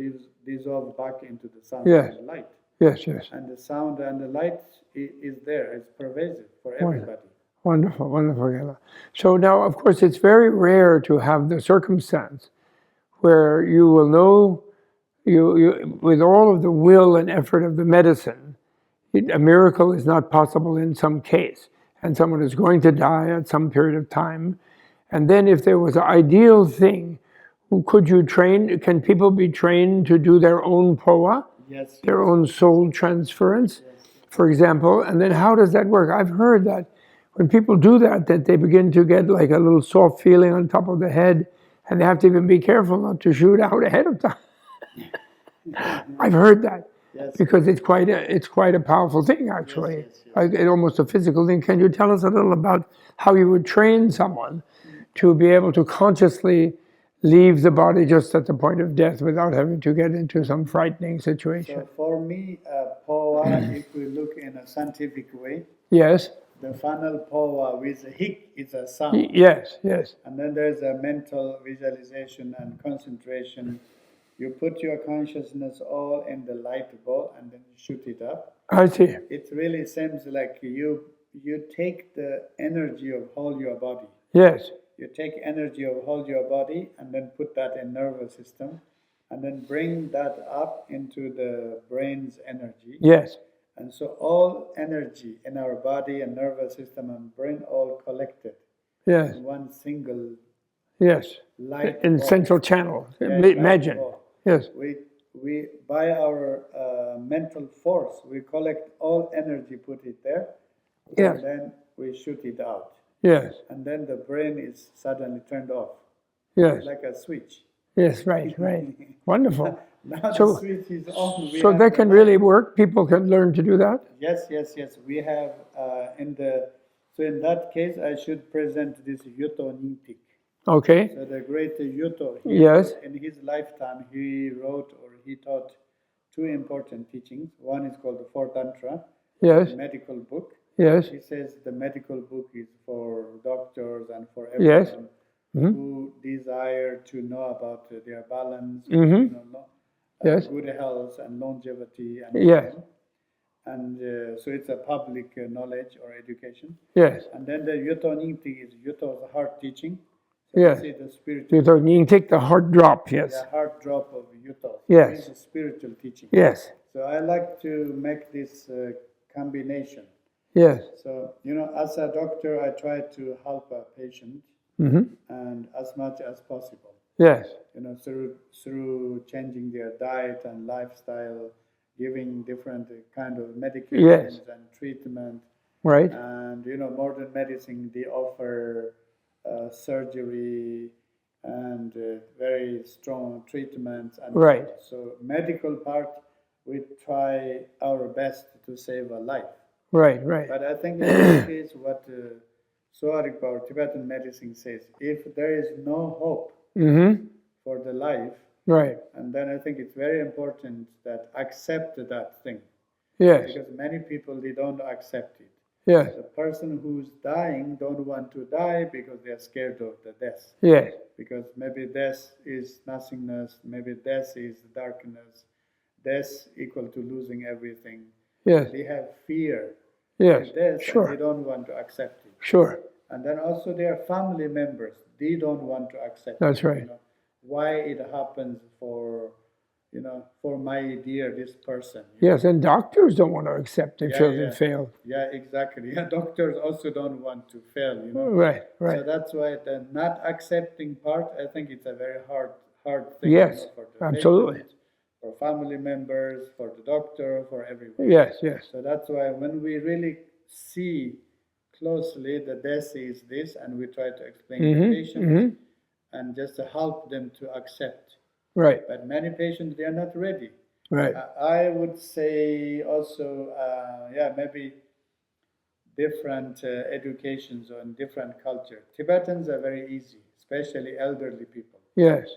Speaker 2: dissolve back into the sound and the light.
Speaker 1: Yes.
Speaker 2: And the sound and the light is there. It's pervasive for everybody.
Speaker 1: Wonderful, Gela. So now, of course, it's very rare to have the circumstance where you will know, you with all of the will and effort of the medicine, a miracle is not possible in some case, and someone is going to die at some period of time. And then if there was an ideal thing, can people be trained to do their own poa?
Speaker 2: Yes.
Speaker 1: Their own soul transference, for example? And then how does that work? I've heard that when people do that they begin to get like a little soft feeling on top of the head, and they have to even be careful not to shoot out ahead of time. I've heard that.
Speaker 2: Yes.
Speaker 1: Because it's quite a powerful thing, actually. It's almost a physical thing. Can you tell us a little about how you would train someone to be able to consciously leave the body just at the point of death without having to get into some frightening situation?
Speaker 2: So for me, poa, if we look in a scientific way, the final poa with a hik is a sound.
Speaker 1: Yes.
Speaker 2: And then there's a mental visualization and concentration. You put your consciousness all in the light ball and then you shoot it up.
Speaker 1: I see.
Speaker 2: It really seems like you take the energy of whole your body.
Speaker 1: Yes.
Speaker 2: You take energy of whole your body and then put that in nervous system and then bring that up into the brain's energy.
Speaker 1: Yes.
Speaker 2: And so all energy in our body and nervous system and brain all collected in one single light
Speaker 1: in
Speaker 2: ball.
Speaker 1: Central channel. Imagine. Yes.
Speaker 2: We by our mental force, we collect all energy, put it there, and then we shoot it out.
Speaker 1: Yes.
Speaker 2: And then the brain is suddenly turned off.
Speaker 1: Yes.
Speaker 2: Like a switch.
Speaker 1: Yes, right. Wonderful.
Speaker 2: Now the switch is on.
Speaker 1: So that can really work? People can learn to do that?
Speaker 2: Yes. We have so in that case, I should present this Yuto Nintik.
Speaker 1: Okay.
Speaker 2: So the great Yuto, in his lifetime, he wrote or he taught two important teachings. One is called the Four Tantra, the medical book.
Speaker 1: Yes.
Speaker 2: He says the medical book is for doctors and for everyone who desire to know about their balance,
Speaker 1: Yes.
Speaker 2: good health and longevity, and
Speaker 1: Yes.
Speaker 2: and so it's a public knowledge or education.
Speaker 1: Yes.
Speaker 2: And then the Yuto Ningti is Yuto is the heart teaching. So
Speaker 1: Yes.
Speaker 2: this is the spiritual.
Speaker 1: You can take the heart drop, yes.
Speaker 2: The heart drop of Yuto.
Speaker 1: Yes.
Speaker 2: This is spiritual teaching.
Speaker 1: Yes.
Speaker 2: So I like to make this combination.
Speaker 1: Yes.
Speaker 2: So, as a doctor, I try to help a patient and as much as possible.
Speaker 1: Yes.
Speaker 2: Through changing their diet and lifestyle, giving different kind of medications and treatment.
Speaker 1: Right.
Speaker 2: And, modern medicine, they offer surgery and very strong treatments. And
Speaker 1: right.
Speaker 2: So medical part, we try our best to save a life.
Speaker 1: Right, right.
Speaker 2: But I think in this case, what Soarik or Tibetan medicine says, if there is no hope for the life,
Speaker 1: right,
Speaker 2: and then I think it's very important that accept that thing.
Speaker 1: Yes.
Speaker 2: Because many people, they don't accept it.
Speaker 1: Yes.
Speaker 2: The person who's dying don't want to die because they are scared of the death.
Speaker 1: Yes.
Speaker 2: Because maybe death is nothingness, maybe death is darkness, death equal to losing everything.
Speaker 1: Yes.
Speaker 2: They have fear.
Speaker 1: Yes.
Speaker 2: Death,
Speaker 1: Sure.
Speaker 2: and they don't want to accept it.
Speaker 1: Sure.
Speaker 2: And then also their family members, they don't want to accept
Speaker 1: That's
Speaker 2: it.
Speaker 1: right.
Speaker 2: Why it happens for my dear this person.
Speaker 1: Yes, and doctors don't want to accept their children
Speaker 2: yeah.
Speaker 1: failed.
Speaker 2: Yeah, exactly. Yeah, doctors also don't want to fail.
Speaker 1: Right, right.
Speaker 2: So that's why the not accepting part, I think it's a very hard thing.
Speaker 1: Yes,
Speaker 2: for the
Speaker 1: absolutely.
Speaker 2: patient, for family members, for the doctor, for everyone.
Speaker 1: Yes, yes.
Speaker 2: So that's why when we really see closely the death is this, and we try to explain to the patient and just to help them to accept.
Speaker 1: Right.
Speaker 2: But many patients, they are not ready.
Speaker 1: Right.
Speaker 2: I would say also, maybe different educations or different culture. Tibetans are very easy, especially elderly people.
Speaker 1: Yes.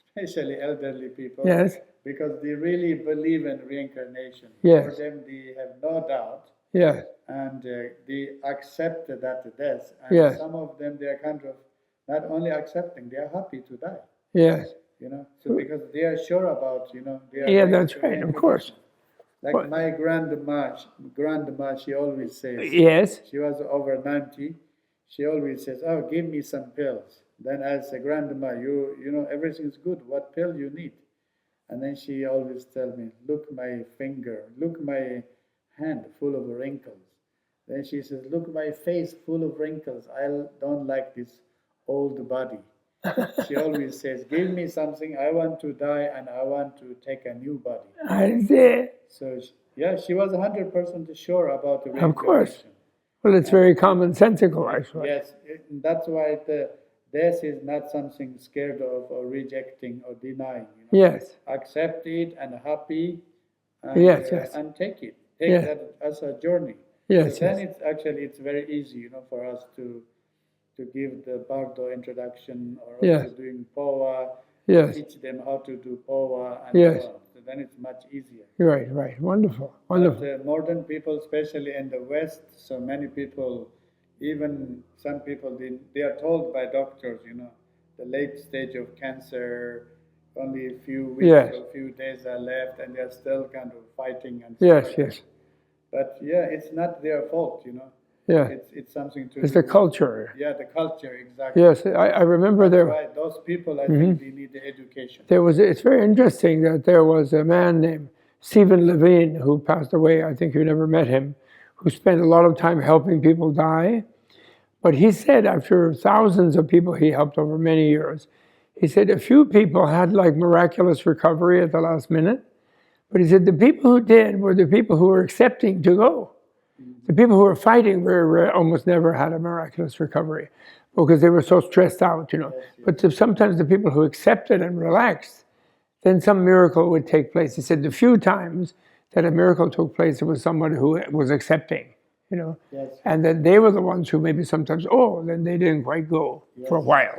Speaker 2: Especially elderly people.
Speaker 1: Yes.
Speaker 2: Because they really believe in reincarnation.
Speaker 1: Yes.
Speaker 2: For them, they have no doubt.
Speaker 1: Yes.
Speaker 2: And they accept that death. And
Speaker 1: yes.
Speaker 2: some of them, they are kind of not only accepting, they are happy to die.
Speaker 1: Yes.
Speaker 2: So because they are sure about, they are
Speaker 1: that's right, of course.
Speaker 2: Like what? My grandma, she always says,
Speaker 1: yes.
Speaker 2: She was over 90, she always says, oh, give me some pills. Then I say, grandma, you everything's good, what pill you need? And then she always tell me, look my finger, look my hand full of wrinkles. Then she says, look my face full of wrinkles, I don't like this old body. She always says, give me something, I want to die and I want to take a new body.
Speaker 1: I see.
Speaker 2: So, she was 100% sure about the reincarnation.
Speaker 1: Of course. Well, it's very commonsensical, actually.
Speaker 2: Yes, that's why death is not something scared of or rejecting or denying.
Speaker 1: Yes.
Speaker 2: Accept it and happy and,
Speaker 1: yes, yes.
Speaker 2: and take it. Take that as a journey.
Speaker 1: Yes,
Speaker 2: so then it's very easy, for us to give the Bardo introduction or also doing Powa, teach them how to do Powa and so on. So then it's much easier.
Speaker 1: Right. Wonderful.
Speaker 2: But modern people, especially in the West, so many people, even some people, they are told by doctors, the late stage of cancer, only a few weeks or a few days are left, and they're still kind of fighting and
Speaker 1: Yes.
Speaker 2: But it's not their fault,
Speaker 1: Yeah.
Speaker 2: It's something to
Speaker 1: It's
Speaker 2: do
Speaker 1: the culture.
Speaker 2: Yeah, the culture, exactly.
Speaker 1: Yes, I remember there.
Speaker 2: Right, those people, I think they need the education.
Speaker 1: It's very interesting that there was a man named Stephen Levine who passed away. I think you never met him, who spent a lot of time helping people die. But he said after thousands of people he helped over many years, he said a few people had like miraculous recovery at the last minute. But he said the people who did were the people who were accepting to go. The people who were fighting almost never had a miraculous recovery because they were so stressed out, But sometimes the people who accepted and relaxed, then some miracle would take place. He said the few times that a miracle took place, it was somebody who was accepting, And then they were the ones who maybe sometimes, then they didn't quite go for a while,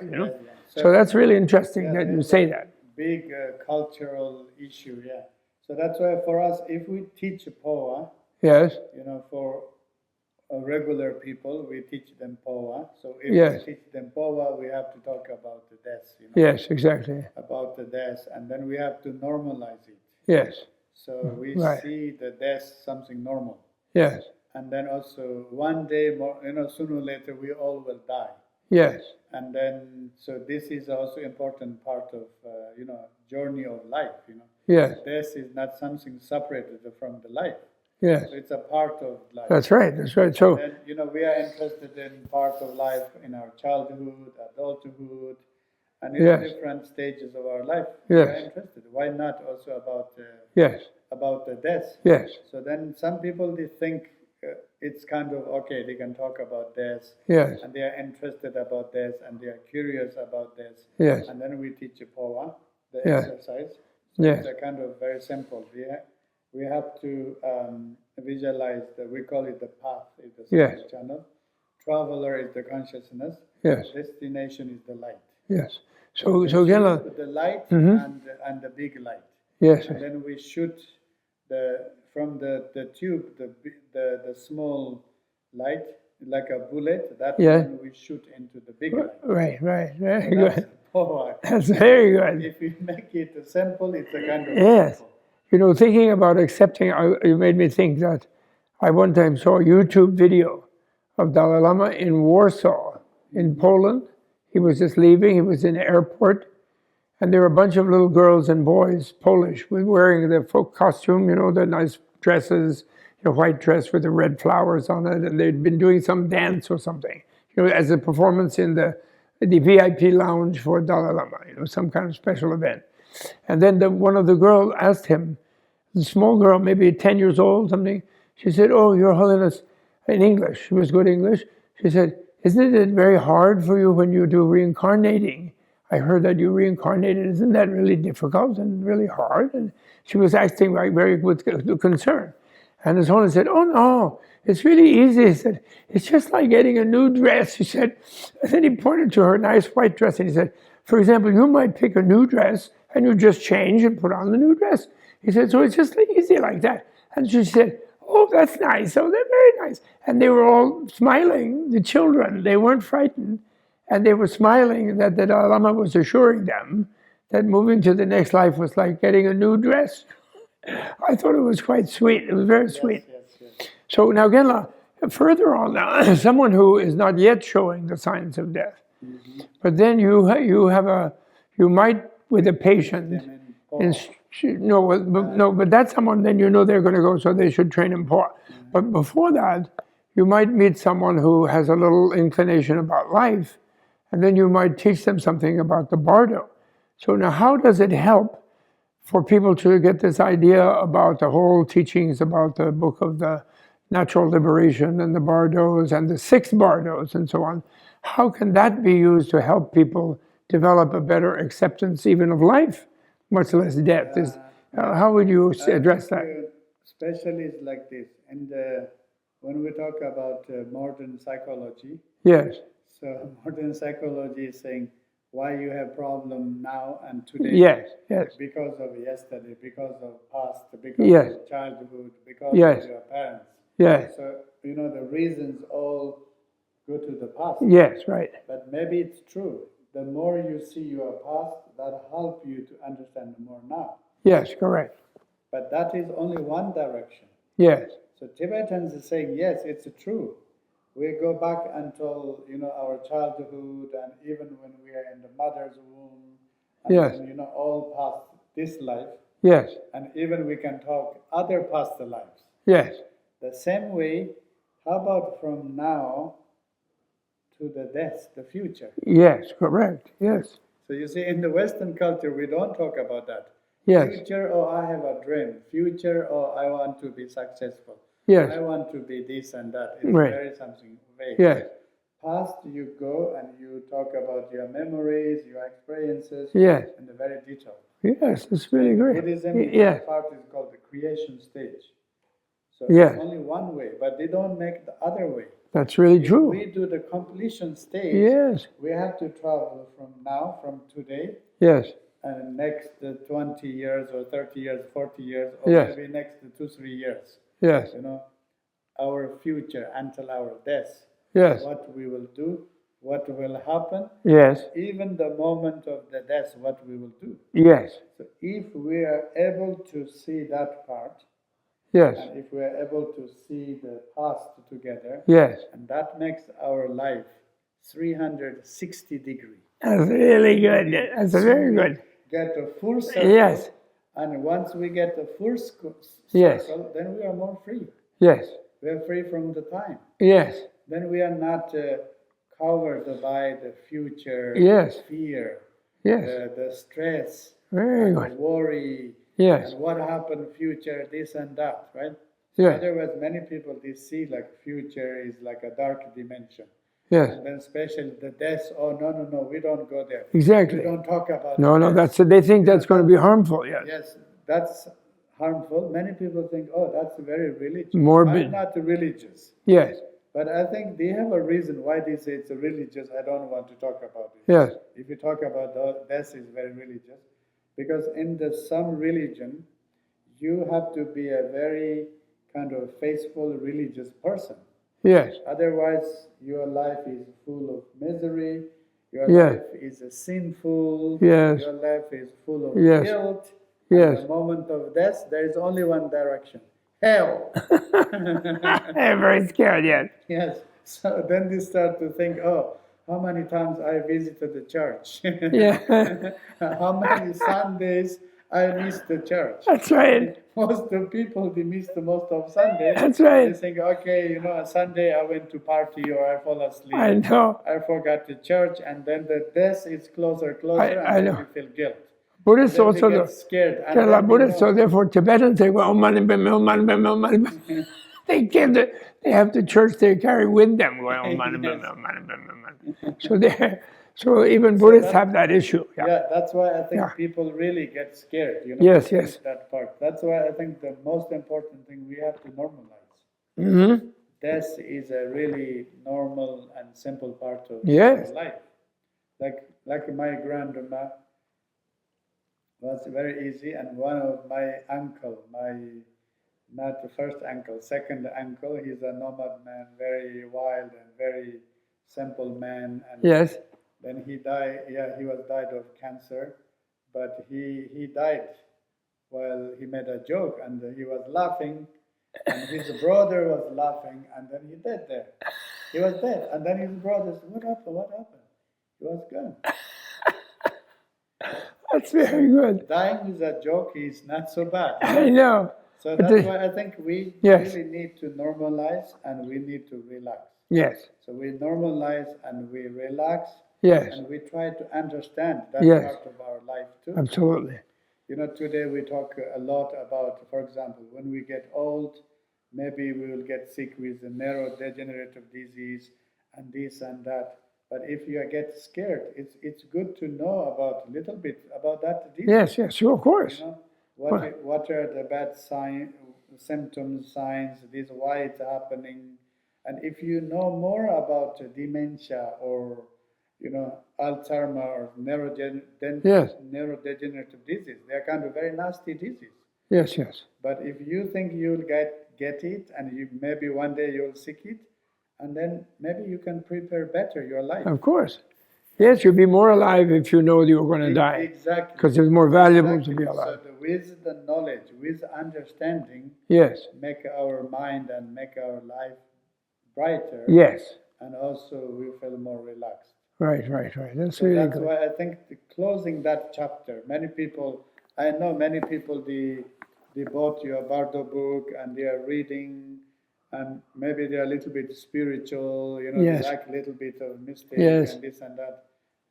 Speaker 1: So that's really interesting that you say that.
Speaker 2: Big cultural issue, So that's why for us, if we teach Powa,
Speaker 1: yes,
Speaker 2: for regular people, we teach them Powa. So if we teach them Powa, we have to talk about the death.
Speaker 1: Yes, exactly.
Speaker 2: About the death, and then we have to normalize it.
Speaker 1: Yes.
Speaker 2: So we see the death something normal.
Speaker 1: Yes.
Speaker 2: And then also one day, more, sooner or later, we all will die.
Speaker 1: Yes.
Speaker 2: And then, so this is also important part of, journey of life,
Speaker 1: Yes.
Speaker 2: Death is not something separated from the life.
Speaker 1: Yes.
Speaker 2: So it's a part of life.
Speaker 1: That's right. So,
Speaker 2: and, we are interested in part of life in our childhood, adulthood, and in different stages of our life. We are interested. Why not also about the death?
Speaker 1: Yes.
Speaker 2: So then some people, they think it's kind of, okay, they can talk about death.
Speaker 1: Yes.
Speaker 2: And they are interested about death, and they are curious about death.
Speaker 1: Yes.
Speaker 2: And then we teach a Powa, the exercise. So it's a kind of very simple. We have to visualize we call it the path, is the spiritual channel. Traveler is the consciousness.
Speaker 1: Yes.
Speaker 2: Destination is the light.
Speaker 1: Yes. So again,
Speaker 2: the light and the big light.
Speaker 1: Yes.
Speaker 2: And then we shoot from the tube, the small light, like a bullet. That when we shoot into the big light.
Speaker 1: Right. Very good.
Speaker 2: Power.
Speaker 1: That's very good.
Speaker 2: If we make it simple, it's a kind of
Speaker 1: yes. Simple. Thinking about accepting, you made me think that I one time saw a YouTube video of Dalai Lama in Warsaw, in Poland. He was just leaving. He was in the airport, and there were a bunch of little girls and boys, Polish, wearing the folk costume, the nice dresses, white dress with the red flowers on it, and they'd been doing some dance or something, as a performance in the VIP lounge for Dalai Lama, some kind of special event. And then one of the girls asked him, the small girl, maybe 10 years old, something, she said, "Oh, Your Holiness," in English, she was good English, she said, "Isn't it very hard for you when you do reincarnating? I heard that you reincarnated. Isn't that really difficult and really hard?" And she was acting very with concern. And His Holiness said, "Oh no, it's really easy." He said, "It's just like getting a new dress." He said, and then he pointed to her nice white dress and he said, "For example, you might pick a new dress and you just change and put on the new dress." He said, "So it's just easy like that." And she said, "Oh, that's nice. Oh, they're very nice." And they were all smiling, the children. They weren't frightened. And they were smiling that the Dalai Lama was assuring them that moving to the next life was like getting a new dress. I thought it was quite sweet. It was very sweet.
Speaker 2: Yes.
Speaker 1: So now again, further on now, someone who is not yet showing the signs of death, but then you might with a patient, but that's someone then they're going to go, so they should train him for. But before that, you might meet someone who has a little inclination about life, and then you might teach them something about the bardo. So now how does it help for people to get this idea about the whole teachings about the book of the natural liberation and the bardos and the 6 bardos and so on? How can that be used to help people develop a better acceptance even of life, much less death? How would you address that?
Speaker 2: Specialists like this, and when we talk about modern psychology,
Speaker 1: yes.
Speaker 2: So modern psychology is saying why you have problem now and today.
Speaker 1: Yes.
Speaker 2: Because of yesterday, because of past, because of childhood, because of your parents.
Speaker 1: Yes.
Speaker 2: So the reasons all go to the past.
Speaker 1: Yes, right.
Speaker 2: But maybe it's true. The more you see your past, that help you to understand more now.
Speaker 1: Yes, correct.
Speaker 2: But that is only one direction.
Speaker 1: Yes.
Speaker 2: So Tibetans are saying, yes, it's true. We go back until, our childhood and even when we are in the mother's womb. And then, all past this life.
Speaker 1: Yes.
Speaker 2: And even we can talk other past lives.
Speaker 1: Yes.
Speaker 2: The same way, how about from now to the death, the future?
Speaker 1: Yes, correct. Yes.
Speaker 2: So you see, in the Western culture, we don't talk about that.
Speaker 1: Yes.
Speaker 2: Future, I have a dream. Future, I want to be successful.
Speaker 1: Yes.
Speaker 2: I want to be this and that. It's
Speaker 1: right.
Speaker 2: very something vague.
Speaker 1: Yes.
Speaker 2: Past, you go and you talk about your memories, your experiences,
Speaker 1: yes.
Speaker 2: in the very detail.
Speaker 1: Yes, it's really great.
Speaker 2: Buddhism part is called the creation stage. So it's only one way, but they don't make the other way.
Speaker 1: That's really true.
Speaker 2: We do the completion stage.
Speaker 1: Yes.
Speaker 2: We have to travel from today.
Speaker 1: Yes.
Speaker 2: And next 20 years or 30 years, 40 years, or maybe next 2-3 years.
Speaker 1: Yes.
Speaker 2: our future until our death.
Speaker 1: Yes.
Speaker 2: What we will do, what will happen,
Speaker 1: Yes.
Speaker 2: even the moment of the death, what we will do.
Speaker 1: Yes.
Speaker 2: So if we are able to see that part,
Speaker 1: Yes.
Speaker 2: and if we are able to see the past together,
Speaker 1: Yes.
Speaker 2: and that makes our life 360 degrees.
Speaker 1: That's really good. That's very good.
Speaker 2: Get a full circle.
Speaker 1: Yes.
Speaker 2: And once we get a full circle,
Speaker 1: Yes.
Speaker 2: then we are more free.
Speaker 1: Yes.
Speaker 2: We are free from the time.
Speaker 1: Yes.
Speaker 2: Then we are not covered by the future
Speaker 1: Yes.
Speaker 2: fear,
Speaker 1: Yes.
Speaker 2: the stress,
Speaker 1: Very
Speaker 2: the
Speaker 1: good.
Speaker 2: worry,
Speaker 1: Yes.
Speaker 2: and what happened future, this and that, right?
Speaker 1: Yes.
Speaker 2: Otherwise, many people, they see like future is like a dark dimension.
Speaker 1: Yes.
Speaker 2: And then especially the death, oh, no, we don't go there.
Speaker 1: Exactly.
Speaker 2: We don't talk about
Speaker 1: No,
Speaker 2: death.
Speaker 1: that's they think that's going to be harmful. Yes.
Speaker 2: Yes, that's harmful. Many people think, oh, that's very religious.
Speaker 1: Morbid.
Speaker 2: I'm not religious.
Speaker 1: Yes.
Speaker 2: But I think they have a reason why they say it's a religious. I don't want to talk about it.
Speaker 1: Yes.
Speaker 2: If you talk about death is very religious. Because in some religion, you have to be a very kind of faithful religious person.
Speaker 1: Yes.
Speaker 2: Otherwise, your life is full of misery. Your
Speaker 1: Yes.
Speaker 2: life is sinful.
Speaker 1: Yes.
Speaker 2: Your life is full of
Speaker 1: Yes.
Speaker 2: guilt.
Speaker 1: Yes.
Speaker 2: At the moment of death, there is only one direction: hell.
Speaker 1: I'm very scared. Yes.
Speaker 2: Yes. So then they start to think, oh, how many times I visited the church?
Speaker 1: Yeah.
Speaker 2: How many Sundays I missed the church?
Speaker 1: That's right.
Speaker 2: Most of the people, they miss the most of Sunday.
Speaker 1: That's right.
Speaker 2: They think, okay, a Sunday I went to party or I fall asleep.
Speaker 1: I know.
Speaker 2: I forgot the church, and then the death is closer,
Speaker 1: I
Speaker 2: and
Speaker 1: know.
Speaker 2: then you feel guilt.
Speaker 1: Buddhists
Speaker 2: Then
Speaker 1: also
Speaker 2: they get scared. And
Speaker 1: tell
Speaker 2: then
Speaker 1: Buddhists, so therefore Tibetans say, well, they give they have the church they carry with them. So even Buddhists have that issue.
Speaker 2: Yeah, that's why I think people really get scared.
Speaker 1: Yes,
Speaker 2: to
Speaker 1: yes.
Speaker 2: That part. That's why I think the most important thing we have to normalize.
Speaker 1: Mm-hmm.
Speaker 2: Death is a really normal and simple part of life. Like my grandma was very easy, and one of my uncle, not the first uncle, second uncle, he's a nomad man, very wild and very simple man. And
Speaker 1: yes.
Speaker 2: Then he died. Yeah, he died of cancer, but he died while he made a joke, and he was laughing, and his brother was laughing, and then he died there. He was dead, and then his brother said, "What happened? What happened?" He was gone.
Speaker 1: That's very good.
Speaker 2: Dying with a joke is not so bad.
Speaker 1: I know.
Speaker 2: So that's why I think we really need to normalize and we need to relax.
Speaker 1: Yes.
Speaker 2: So we normalize and we relax.
Speaker 1: Yes.
Speaker 2: And we try to understand that part of our life too.
Speaker 1: Absolutely.
Speaker 2: Today we talk a lot about, for example, when we get old, maybe we will get sick with a neurodegenerative disease and this and that. But if you get scared, it's good to know about a little bit about that disease.
Speaker 1: Yes, sure, of course.
Speaker 2: What are the bad symptoms, signs, why it's happening. And if you know more about dementia or Alzheimer or neurodegenerative disease, they're kind of very nasty disease.
Speaker 1: Yes, yes.
Speaker 2: But if you think you'll get it and maybe one day you'll seek it, and then maybe you can prepare better your life.
Speaker 1: Of course. Yes, you'll be more alive if you know you're going to die.
Speaker 2: Exactly.
Speaker 1: Because it's more valuable to be alive.
Speaker 2: So with the knowledge, with understanding, make our mind and make our life brighter.
Speaker 1: Yes.
Speaker 2: And also we feel more relaxed.
Speaker 1: Right. That's really good.
Speaker 2: Why I think closing that chapter, I know many people, they bought your Bardo book and they are reading, and maybe they're a little bit spiritual, they like a little bit of mystic and this and that.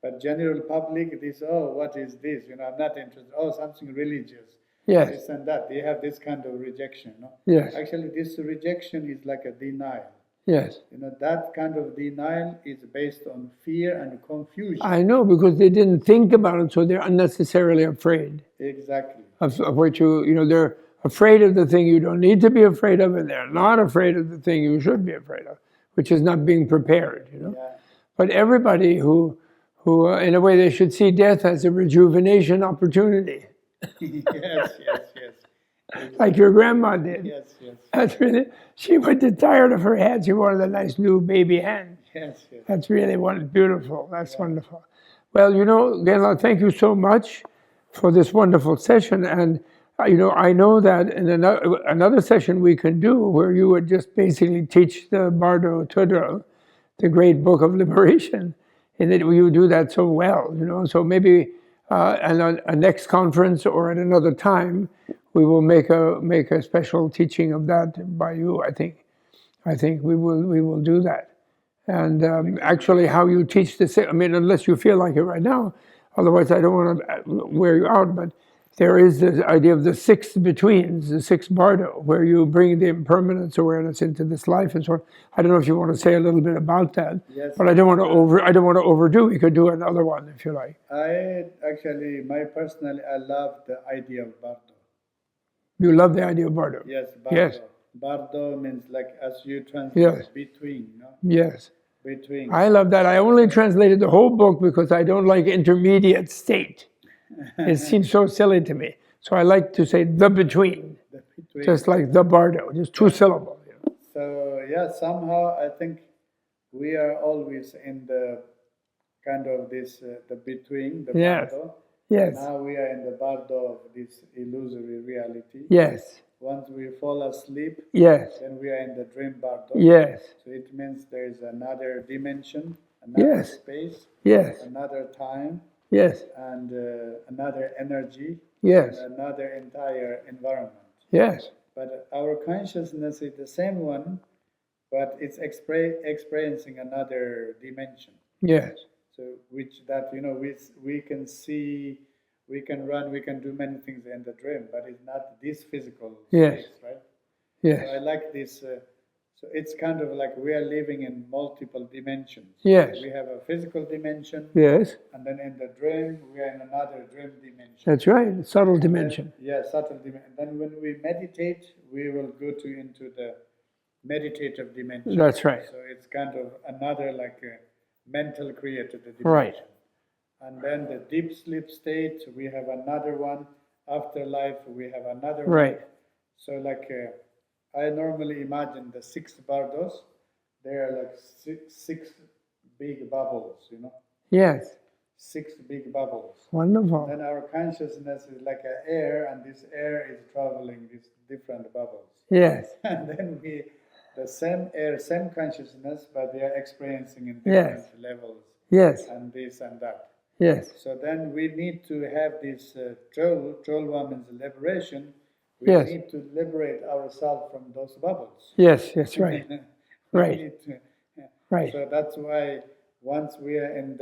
Speaker 2: But general public, what is this? I'm not interested. Oh, something religious.
Speaker 1: Yes.
Speaker 2: This and that. They have this kind of rejection. No?
Speaker 1: Yes.
Speaker 2: Actually, this rejection is like a denial.
Speaker 1: Yes.
Speaker 2: That kind of denial is based on fear and confusion.
Speaker 1: I know, because they didn't think about it, so they're unnecessarily afraid.
Speaker 2: Exactly.
Speaker 1: Of what they're afraid of the thing you don't need to be afraid of, and they're not afraid of the thing you should be afraid of, which is not being prepared,
Speaker 2: Yeah.
Speaker 1: But everybody who in a way, they should see death as a rejuvenation opportunity.
Speaker 2: Yes.
Speaker 1: like your grandma did.
Speaker 2: Yes, yes.
Speaker 1: That's really, she would get tired of her hat. She wanted a nice new baby hand.
Speaker 2: Yes, yes.
Speaker 1: That's really beautiful. That's wonderful. Well, Gela, thank you so much for this wonderful session. And, I know that in another session we can do where you would just basically teach the Bardo Tudra, the great book of liberation, and that you do that so well, So maybe at a next conference or at another time, we will make a special teaching of that by you. I think we will do that. And actually, how you teach this, unless you feel like it right now, otherwise I don't want to wear you out. But there is this idea of the six betweens, the six bardo, where you bring the impermanence awareness into this life and so on. I don't know if you want to say a little bit about that.
Speaker 2: Yes.
Speaker 1: But I don't want to overdo. We could do another one if you like.
Speaker 2: I love the idea of bardo.
Speaker 1: You love the idea of bardo.
Speaker 2: Yes, bardo.
Speaker 1: Yes.
Speaker 2: Bardo means like as you translate
Speaker 1: Yes.
Speaker 2: between, no?
Speaker 1: Yes.
Speaker 2: Between.
Speaker 1: I love that. I only translated the whole book because I don't like intermediate state. It seems so silly to me. So I like to say the between.
Speaker 2: The between.
Speaker 1: Just like the bardo, just two syllables.
Speaker 2: So somehow I think we are always in the kind of this, the between, the
Speaker 1: Yes.
Speaker 2: bardo.
Speaker 1: Yes.
Speaker 2: Now we are in the bardo of this illusory reality.
Speaker 1: Yes.
Speaker 2: Once we fall asleep,
Speaker 1: Yes.
Speaker 2: then we are in the dream bardo.
Speaker 1: Yes.
Speaker 2: So it means there is another dimension, another
Speaker 1: Yes.
Speaker 2: space,
Speaker 1: Yes.
Speaker 2: another time,
Speaker 1: Yes.
Speaker 2: and another energy,
Speaker 1: Yes.
Speaker 2: and another entire environment.
Speaker 1: Yes.
Speaker 2: But our consciousness is the same one, but it's experiencing another dimension.
Speaker 1: Yes.
Speaker 2: So which that we can see, we can run, we can do many things in the dream, but it's not this physical
Speaker 1: Yes.
Speaker 2: space, right?
Speaker 1: Yes.
Speaker 2: So I like this. So it's kind of like we are living in multiple dimensions.
Speaker 1: Yes.
Speaker 2: We have a physical dimension,
Speaker 1: Yes.
Speaker 2: and then in the dream we are in another dream dimension.
Speaker 1: That's right. Subtle dimension.
Speaker 2: Subtle dimension. Then when we meditate, we will go into the meditative dimension.
Speaker 1: That's right.
Speaker 2: So it's kind of another like a mental created dimension.
Speaker 1: Right.
Speaker 2: And then the deep sleep state, we have another one. Afterlife, we have another
Speaker 1: Right.
Speaker 2: one. So like I normally imagine the six bardos, they are like six big bubbles,
Speaker 1: Yes.
Speaker 2: Six big bubbles.
Speaker 1: Wonderful.
Speaker 2: Then our consciousness is like an air, and this air is traveling these different bubbles.
Speaker 1: Yes.
Speaker 2: And then the same air, same consciousness, but they are experiencing in different levels.
Speaker 1: Yes.
Speaker 2: And this and that.
Speaker 1: Yes.
Speaker 2: So then we need to have this troll woman's liberation. We
Speaker 1: Yes.
Speaker 2: need to liberate ourselves from those bubbles.
Speaker 1: Yes. Yes. Right.
Speaker 2: We
Speaker 1: Right.
Speaker 2: need to-
Speaker 1: Right.
Speaker 2: So that's why once we are in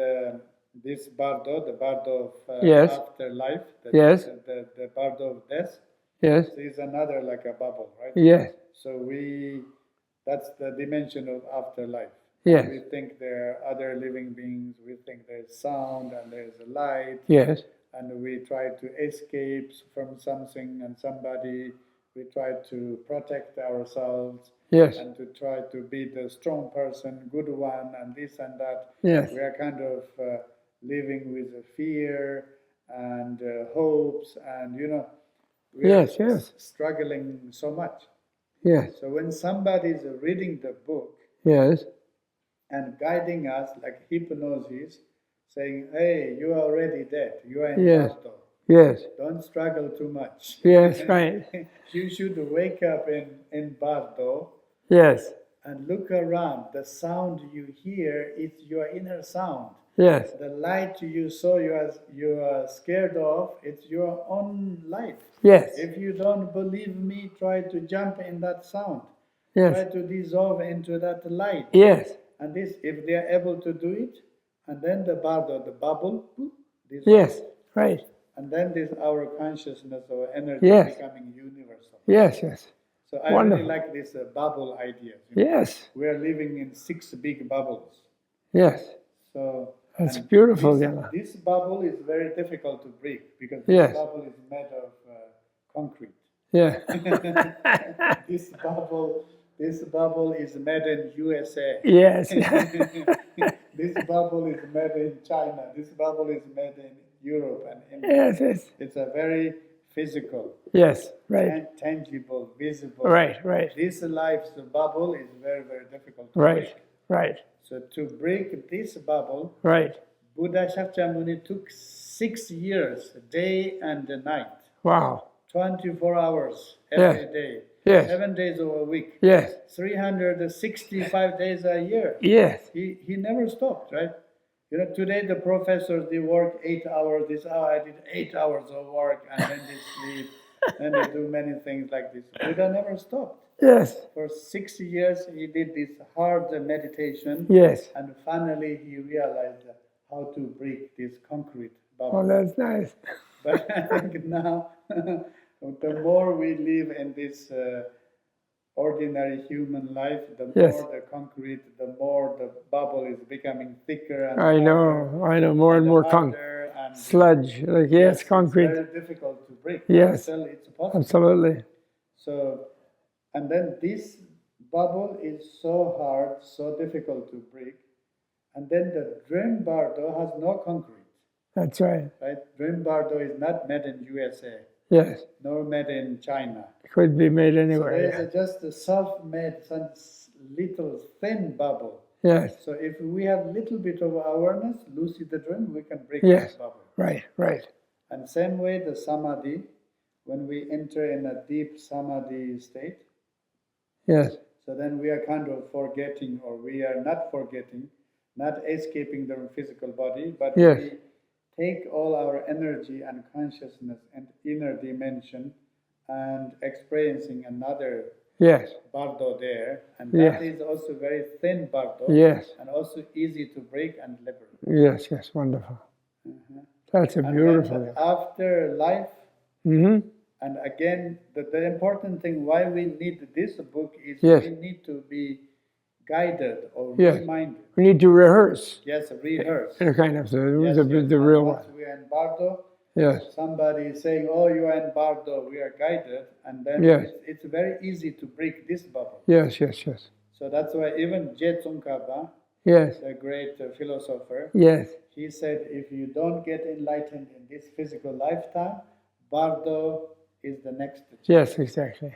Speaker 2: this bardo, the bardo of
Speaker 1: Yes.
Speaker 2: afterlife,
Speaker 1: Yes.
Speaker 2: the bardo of death,
Speaker 1: Yes.
Speaker 2: is another like a bubble, right?
Speaker 1: Yes.
Speaker 2: So that's the dimension of afterlife.
Speaker 1: Yes.
Speaker 2: We think there are other living beings, we think there's sound and there's a light,
Speaker 1: Yes.
Speaker 2: and we try to escape from something and somebody, we try to protect ourselves,
Speaker 1: Yes.
Speaker 2: and to try to be the strong person, good one, and this and that.
Speaker 1: Yes.
Speaker 2: We are kind of living with fear and hopes, and we
Speaker 1: Yes.
Speaker 2: are
Speaker 1: Yes.
Speaker 2: struggling so much.
Speaker 1: Yes.
Speaker 2: So when somebody is reading the book
Speaker 1: Yes.
Speaker 2: and guiding us like hypnosis, saying, "Hey, you are already dead. You are in
Speaker 1: Yes.
Speaker 2: bardo.
Speaker 1: Yes.
Speaker 2: Don't struggle too much.
Speaker 1: Yes. Right.
Speaker 2: You should wake up in bardo
Speaker 1: Yes.
Speaker 2: and look around. The sound you hear is your inner sound.
Speaker 1: Yes.
Speaker 2: The light you saw you are scared of, it's your own light.
Speaker 1: Yes.
Speaker 2: If you don't believe me, try to jump in that sound.
Speaker 1: Yes.
Speaker 2: Try to dissolve into that light."
Speaker 1: Yes.
Speaker 2: And this, if they are able to do it, and then the bardo, the bubble, dissolves.
Speaker 1: Yes. Right.
Speaker 2: And then this our consciousness or energy
Speaker 1: Yes.
Speaker 2: becoming universal.
Speaker 1: Yes. Yes.
Speaker 2: So I
Speaker 1: Wonderful.
Speaker 2: really like this bubble idea.
Speaker 1: Yes.
Speaker 2: We are living in six big bubbles.
Speaker 1: Yes.
Speaker 2: So
Speaker 1: That's
Speaker 2: and
Speaker 1: beautiful,
Speaker 2: this,
Speaker 1: Jana.
Speaker 2: this bubble is very difficult to break because this
Speaker 1: Yes.
Speaker 2: bubble is made of concrete.
Speaker 1: Yeah.
Speaker 2: This bubble is made in USA.
Speaker 1: Yes.
Speaker 2: This bubble is made in China. This bubble is made in Europe and India.
Speaker 1: Yes. Yes.
Speaker 2: It's a very physical.
Speaker 1: Yes, right.
Speaker 2: Tangible, visible.
Speaker 1: Right, right.
Speaker 2: This life's bubble is very, very difficult to
Speaker 1: Right,
Speaker 2: break.
Speaker 1: right.
Speaker 2: So to break this bubble,
Speaker 1: Right.
Speaker 2: Buddha Shakyamuni took 6 years, day and night,
Speaker 1: Wow.
Speaker 2: 24 hours every
Speaker 1: Yes.
Speaker 2: day,
Speaker 1: Yes.
Speaker 2: 7 days a week,
Speaker 1: Yes.
Speaker 2: 365 days a year.
Speaker 1: Yes.
Speaker 2: He never stopped, right? Today the professors, they work 8 hours. This hour I did 8 hours of work, and then they sleep, and they do many things like this. Buddha never stopped.
Speaker 1: Yes.
Speaker 2: For 6 years, he did this hard meditation,
Speaker 1: Yes.
Speaker 2: and finally he realized how to break this concrete bubble.
Speaker 1: Oh, that's nice.
Speaker 2: But I think now, the more we live in this ordinary human life, the
Speaker 1: Yes.
Speaker 2: more the concrete, the more the bubble is becoming thicker and
Speaker 1: I know, more and more
Speaker 2: harder and
Speaker 1: sludge. Like, yes, concrete.
Speaker 2: It's very difficult to break.
Speaker 1: Yes.
Speaker 2: Still, it's possible.
Speaker 1: Absolutely.
Speaker 2: So, and then this bubble is so hard, so difficult to break. And then the dream bardo has no concrete.
Speaker 1: That's right.
Speaker 2: Right? Dream bardo is not made in USA,
Speaker 1: Yes.
Speaker 2: nor made in China.
Speaker 1: Could be made
Speaker 2: So
Speaker 1: anywhere.
Speaker 2: there's just a self-made, some little thin bubble.
Speaker 1: Yes.
Speaker 2: So if we have little bit of awareness, lucid dream, we can break
Speaker 1: Yes.
Speaker 2: this bubble.
Speaker 1: Right, right.
Speaker 2: And same way the samadhi, when we enter in a deep samadhi state,
Speaker 1: Yes.
Speaker 2: so then we are kind of forgetting, or we are not forgetting, not escaping the physical body, but
Speaker 1: Yes.
Speaker 2: we take all our energy and consciousness and inner dimension and experiencing another
Speaker 1: Yes.
Speaker 2: bardo there, and
Speaker 1: Yes.
Speaker 2: that is also very thin bardo,
Speaker 1: Yes.
Speaker 2: and also easy to break and liberate.
Speaker 1: Yes, yes, wonderful. That's a
Speaker 2: And
Speaker 1: beautiful.
Speaker 2: then after life,
Speaker 1: Mm-hmm.
Speaker 2: and again, the important thing why we need this book is
Speaker 1: Yes.
Speaker 2: we need to be guided or
Speaker 1: Yes.
Speaker 2: reminded.
Speaker 1: We need to rehearse.
Speaker 2: Yes, rehearse.
Speaker 1: The kind of the
Speaker 2: Yes,
Speaker 1: the
Speaker 2: yes.
Speaker 1: real
Speaker 2: And
Speaker 1: one.
Speaker 2: once we are in bardo,
Speaker 1: Yes.
Speaker 2: somebody is saying, "Oh, you are in bardo," we are guided, and then
Speaker 1: Yes.
Speaker 2: it's very easy to break this bubble.
Speaker 1: Yes, yes, yes.
Speaker 2: So that's why even Tsongkhapa,
Speaker 1: Yes.
Speaker 2: the great philosopher,
Speaker 1: Yes.
Speaker 2: he said, if you don't get enlightened in this physical lifetime, bardo is the next chance.
Speaker 1: Yes, exactly.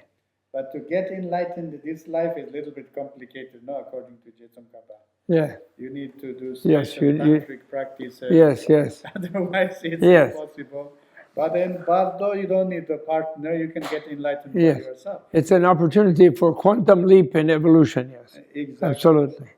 Speaker 2: But to get enlightened in this life is a little bit complicated, no, according to Tsongkhapa.
Speaker 1: Yeah.
Speaker 2: You need to do
Speaker 1: Yes,
Speaker 2: special
Speaker 1: you-
Speaker 2: tantric practice.
Speaker 1: Yes, yes.
Speaker 2: Otherwise, it's
Speaker 1: Yes.
Speaker 2: impossible. But in bardo, you don't need a partner. You can get enlightened
Speaker 1: Yes.
Speaker 2: by yourself.
Speaker 1: It's an opportunity for quantum leap in evolution, yes.
Speaker 2: Exactly.
Speaker 1: Absolutely.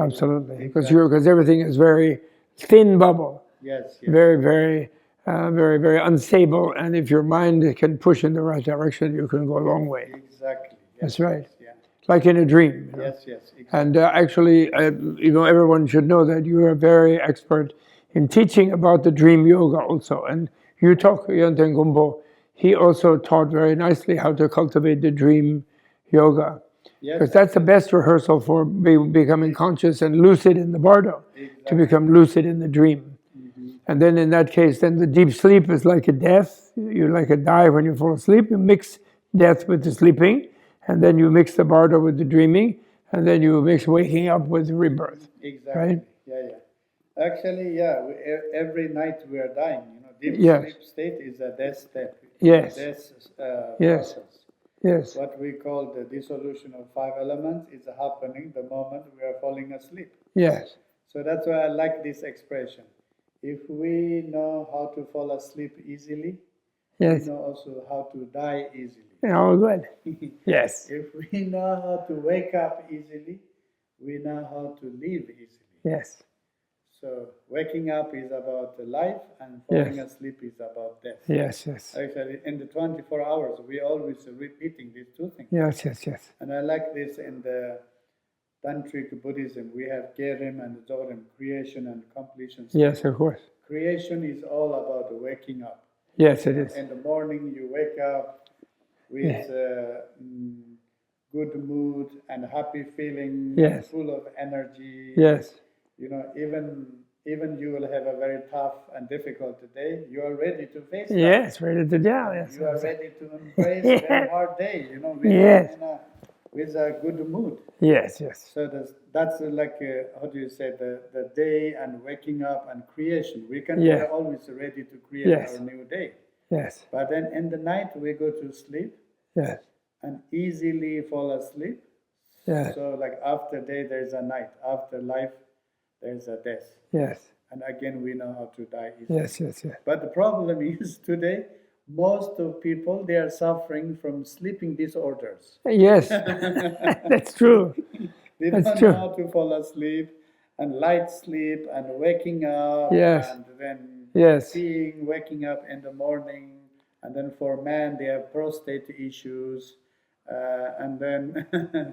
Speaker 1: Absolutely.
Speaker 2: Exactly.
Speaker 1: Because everything is very thin bubble.
Speaker 2: Yes, yes.
Speaker 1: Very, very, very unstable. And if your mind can push in the right direction, you can go a long way.
Speaker 2: Exactly. Yes,
Speaker 1: That's right.
Speaker 2: Yeah.
Speaker 1: Like in a dream. You know?
Speaker 2: Yes, yes. Exactly.
Speaker 1: And actually, everyone should know that you are very expert in teaching about the dream yoga also. And you talk, Yonten Gumbo, he also taught very nicely how to cultivate the dream yoga.
Speaker 2: Yes,
Speaker 1: Because that's the best rehearsal for becoming conscious and lucid in the bardo, to become lucid in the dream. And then in that case, then the deep sleep is like a death. You like a die when you fall asleep. You mix death with the sleeping, and then you mix the bardo with the dreaming, and then you mix waking up with the rebirth.
Speaker 2: Exactly.
Speaker 1: Right?
Speaker 2: Yeah, yeah. Actually, yeah. Every night we are dying. Deep
Speaker 1: Yes.
Speaker 2: sleep state is a death step.
Speaker 1: Yes.
Speaker 2: Death
Speaker 1: Yes.
Speaker 2: process.
Speaker 1: Yes.
Speaker 2: What we call the dissolution of 5 elements is happening the moment we are falling asleep.
Speaker 1: Yes.
Speaker 2: So that's why I like this expression. If we know how to fall asleep easily,
Speaker 1: Yes.
Speaker 2: we know also how to die easily.
Speaker 1: Oh, good. Yes.
Speaker 2: If we know how to wake up easily, we know how to live easily.
Speaker 1: Yes.
Speaker 2: So waking up is about life, and falling
Speaker 1: Yes.
Speaker 2: asleep is about death.
Speaker 1: Yes. Yes.
Speaker 2: Actually, in the 24 hours, we always repeating these two things.
Speaker 1: Yes. Yes. Yes.
Speaker 2: And I like this in the Tantric Buddhism. We have Gerim and Zorim, creation and completion.
Speaker 1: Yes, of course.
Speaker 2: Creation is all about waking up.
Speaker 1: Yes, it is.
Speaker 2: In the morning, you wake up with good mood and happy feeling,
Speaker 1: Yes.
Speaker 2: full of energy.
Speaker 1: Yes.
Speaker 2: Even you will have a very tough and difficult day. You are ready to face that.
Speaker 1: Yes, ready to down. Yes.
Speaker 2: You are ready to embrace a very hard day.
Speaker 1: Yes.
Speaker 2: With a good mood.
Speaker 1: Yes. Yes.
Speaker 2: So that's like how do you say the day and waking up and creation. We are always ready to create
Speaker 1: Yes.
Speaker 2: our new day.
Speaker 1: Yes.
Speaker 2: But then in the night we go to sleep
Speaker 1: Yes.
Speaker 2: and easily fall asleep.
Speaker 1: Yes.
Speaker 2: So like after day there's a night, after life there's a death.
Speaker 1: Yes.
Speaker 2: And again we know how to die easily.
Speaker 1: Yes. Yes. Yes.
Speaker 2: But the problem is today most of people, they are suffering from sleeping disorders.
Speaker 1: Yes. That's true.
Speaker 2: They
Speaker 1: That's
Speaker 2: don't
Speaker 1: true.
Speaker 2: know how to fall asleep and light sleep and waking up
Speaker 1: Yes.
Speaker 2: and then
Speaker 1: Yes.
Speaker 2: waking up in the morning. And then for men, they have prostate issues. And then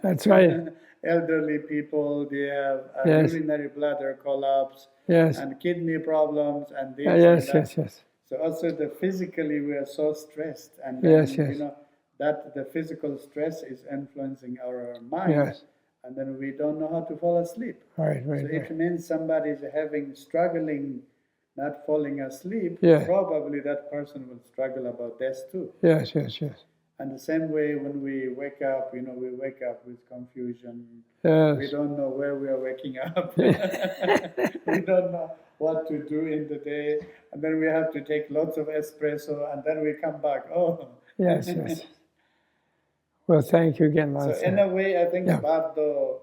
Speaker 1: That's right.
Speaker 2: elderly people, they have
Speaker 1: Yes.
Speaker 2: urinary bladder collapse
Speaker 1: Yes.
Speaker 2: and kidney problems and this
Speaker 1: Yes.
Speaker 2: and that.
Speaker 1: Yes. Yes.
Speaker 2: So also the physically we are so stressed, and
Speaker 1: Yes,
Speaker 2: then,
Speaker 1: yes.
Speaker 2: that the physical stress is influencing our mind,
Speaker 1: Yes.
Speaker 2: and then we don't know how to fall asleep.
Speaker 1: Right.
Speaker 2: So
Speaker 1: Right.
Speaker 2: it
Speaker 1: Right.
Speaker 2: means somebody is struggling, not falling asleep.
Speaker 1: Yeah.
Speaker 2: Probably that person will struggle about death too.
Speaker 1: Yes. Yes. Yes.
Speaker 2: And the same way when we wake up, we wake up with confusion.
Speaker 1: Yes.
Speaker 2: We don't know where we are waking up. We don't know what to do in the day. And then we have to take lots of espresso and then we come back. Oh.
Speaker 1: Yes. Yes. Well, thank you again,
Speaker 2: So
Speaker 1: Lance.
Speaker 2: in a way, I think
Speaker 1: Yeah.
Speaker 2: Bardo,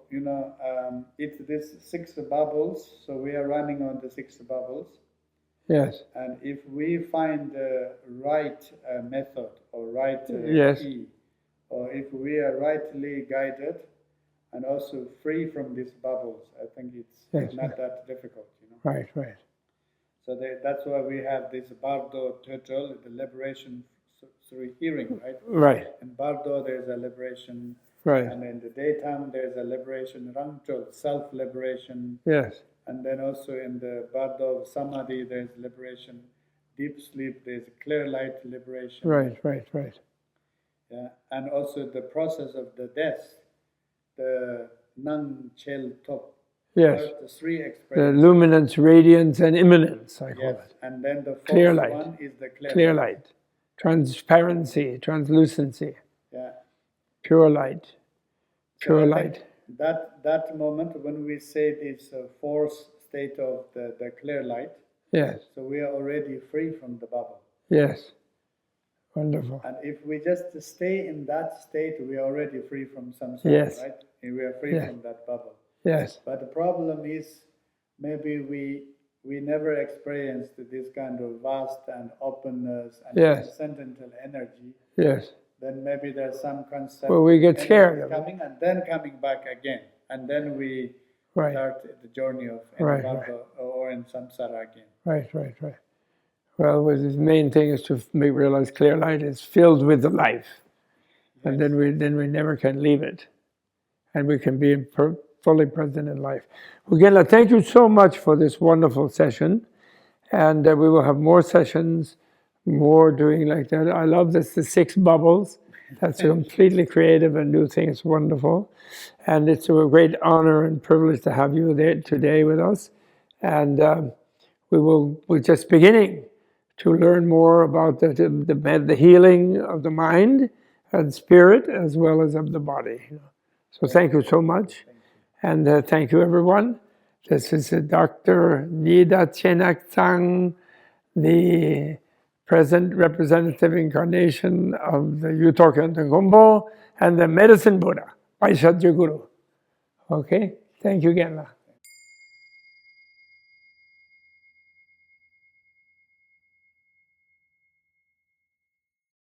Speaker 2: it's this 6 bubbles. So we are running on the 6 bubbles.
Speaker 1: Yes.
Speaker 2: And if we find the right method or right
Speaker 1: Yes.
Speaker 2: key, or if we are rightly guided and also free from these bubbles, I think it's
Speaker 1: Yes.
Speaker 2: not that difficult,
Speaker 1: Right. Right.
Speaker 2: So that's why we have this Bardo turtle, the liberation through hearing, right?
Speaker 1: Right.
Speaker 2: In Bardo, there's a liberation.
Speaker 1: Right.
Speaker 2: And in the daytime, there's a liberation, Rangchol, self-liberation.
Speaker 1: Yes.
Speaker 2: And then also in the Bardo Samadhi, there's liberation. Deep sleep, there's clear light liberation.
Speaker 1: Right. Right. Right.
Speaker 2: Yeah. And also the process of the death, the non-chel top.
Speaker 1: Yes.
Speaker 2: The 3
Speaker 1: The
Speaker 2: expressions.
Speaker 1: luminance, radiance, and immanence, I call
Speaker 2: Yes.
Speaker 1: it.
Speaker 2: And then the 4th
Speaker 1: Clear light.
Speaker 2: one is the
Speaker 1: Clear light. Transparency, translucency,
Speaker 2: Yeah.
Speaker 1: pure light.
Speaker 2: So
Speaker 1: Pure
Speaker 2: I
Speaker 1: light.
Speaker 2: think that moment when we say this 4th state of the clear light,
Speaker 1: Yes.
Speaker 2: so we are already free from the bubble.
Speaker 1: Yes. Wonderful.
Speaker 2: And if we just stay in that state, we are already free from samsara,
Speaker 1: Yes.
Speaker 2: right? And we are free
Speaker 1: Yes.
Speaker 2: from that bubble.
Speaker 1: Yes.
Speaker 2: But the problem is maybe we never experienced this kind of vast and openness and
Speaker 1: Yes.
Speaker 2: transcendental energy.
Speaker 1: Yes.
Speaker 2: Then maybe there's some concept.
Speaker 1: Well, we get
Speaker 2: energy
Speaker 1: scared of it.
Speaker 2: coming and then coming back again, and then we
Speaker 1: Right.
Speaker 2: start the journey of
Speaker 1: Right,
Speaker 2: Nibbana or in samsara again.
Speaker 1: Right. Right. Right. Well, the main thing is to make realize clear light is filled with the life, and then we never can leave it, and we can be fully present in life. Again, thank you so much for this wonderful session, and we will have more sessions, more doing like that. I love this, the 6 bubbles. That's a completely creative and new thing. It's wonderful, and it's a great honor and privilege to have you there today with us. And we're just beginning to learn more about the healing of the mind and spirit as well as of the body. So thank you so much. And thank you, everyone. This is Dr. Nida Chenagtsang, the present representative incarnation of the Yutokan Gombo and the Medicine Buddha, Vaishadya Guru. Okay? Thank you again.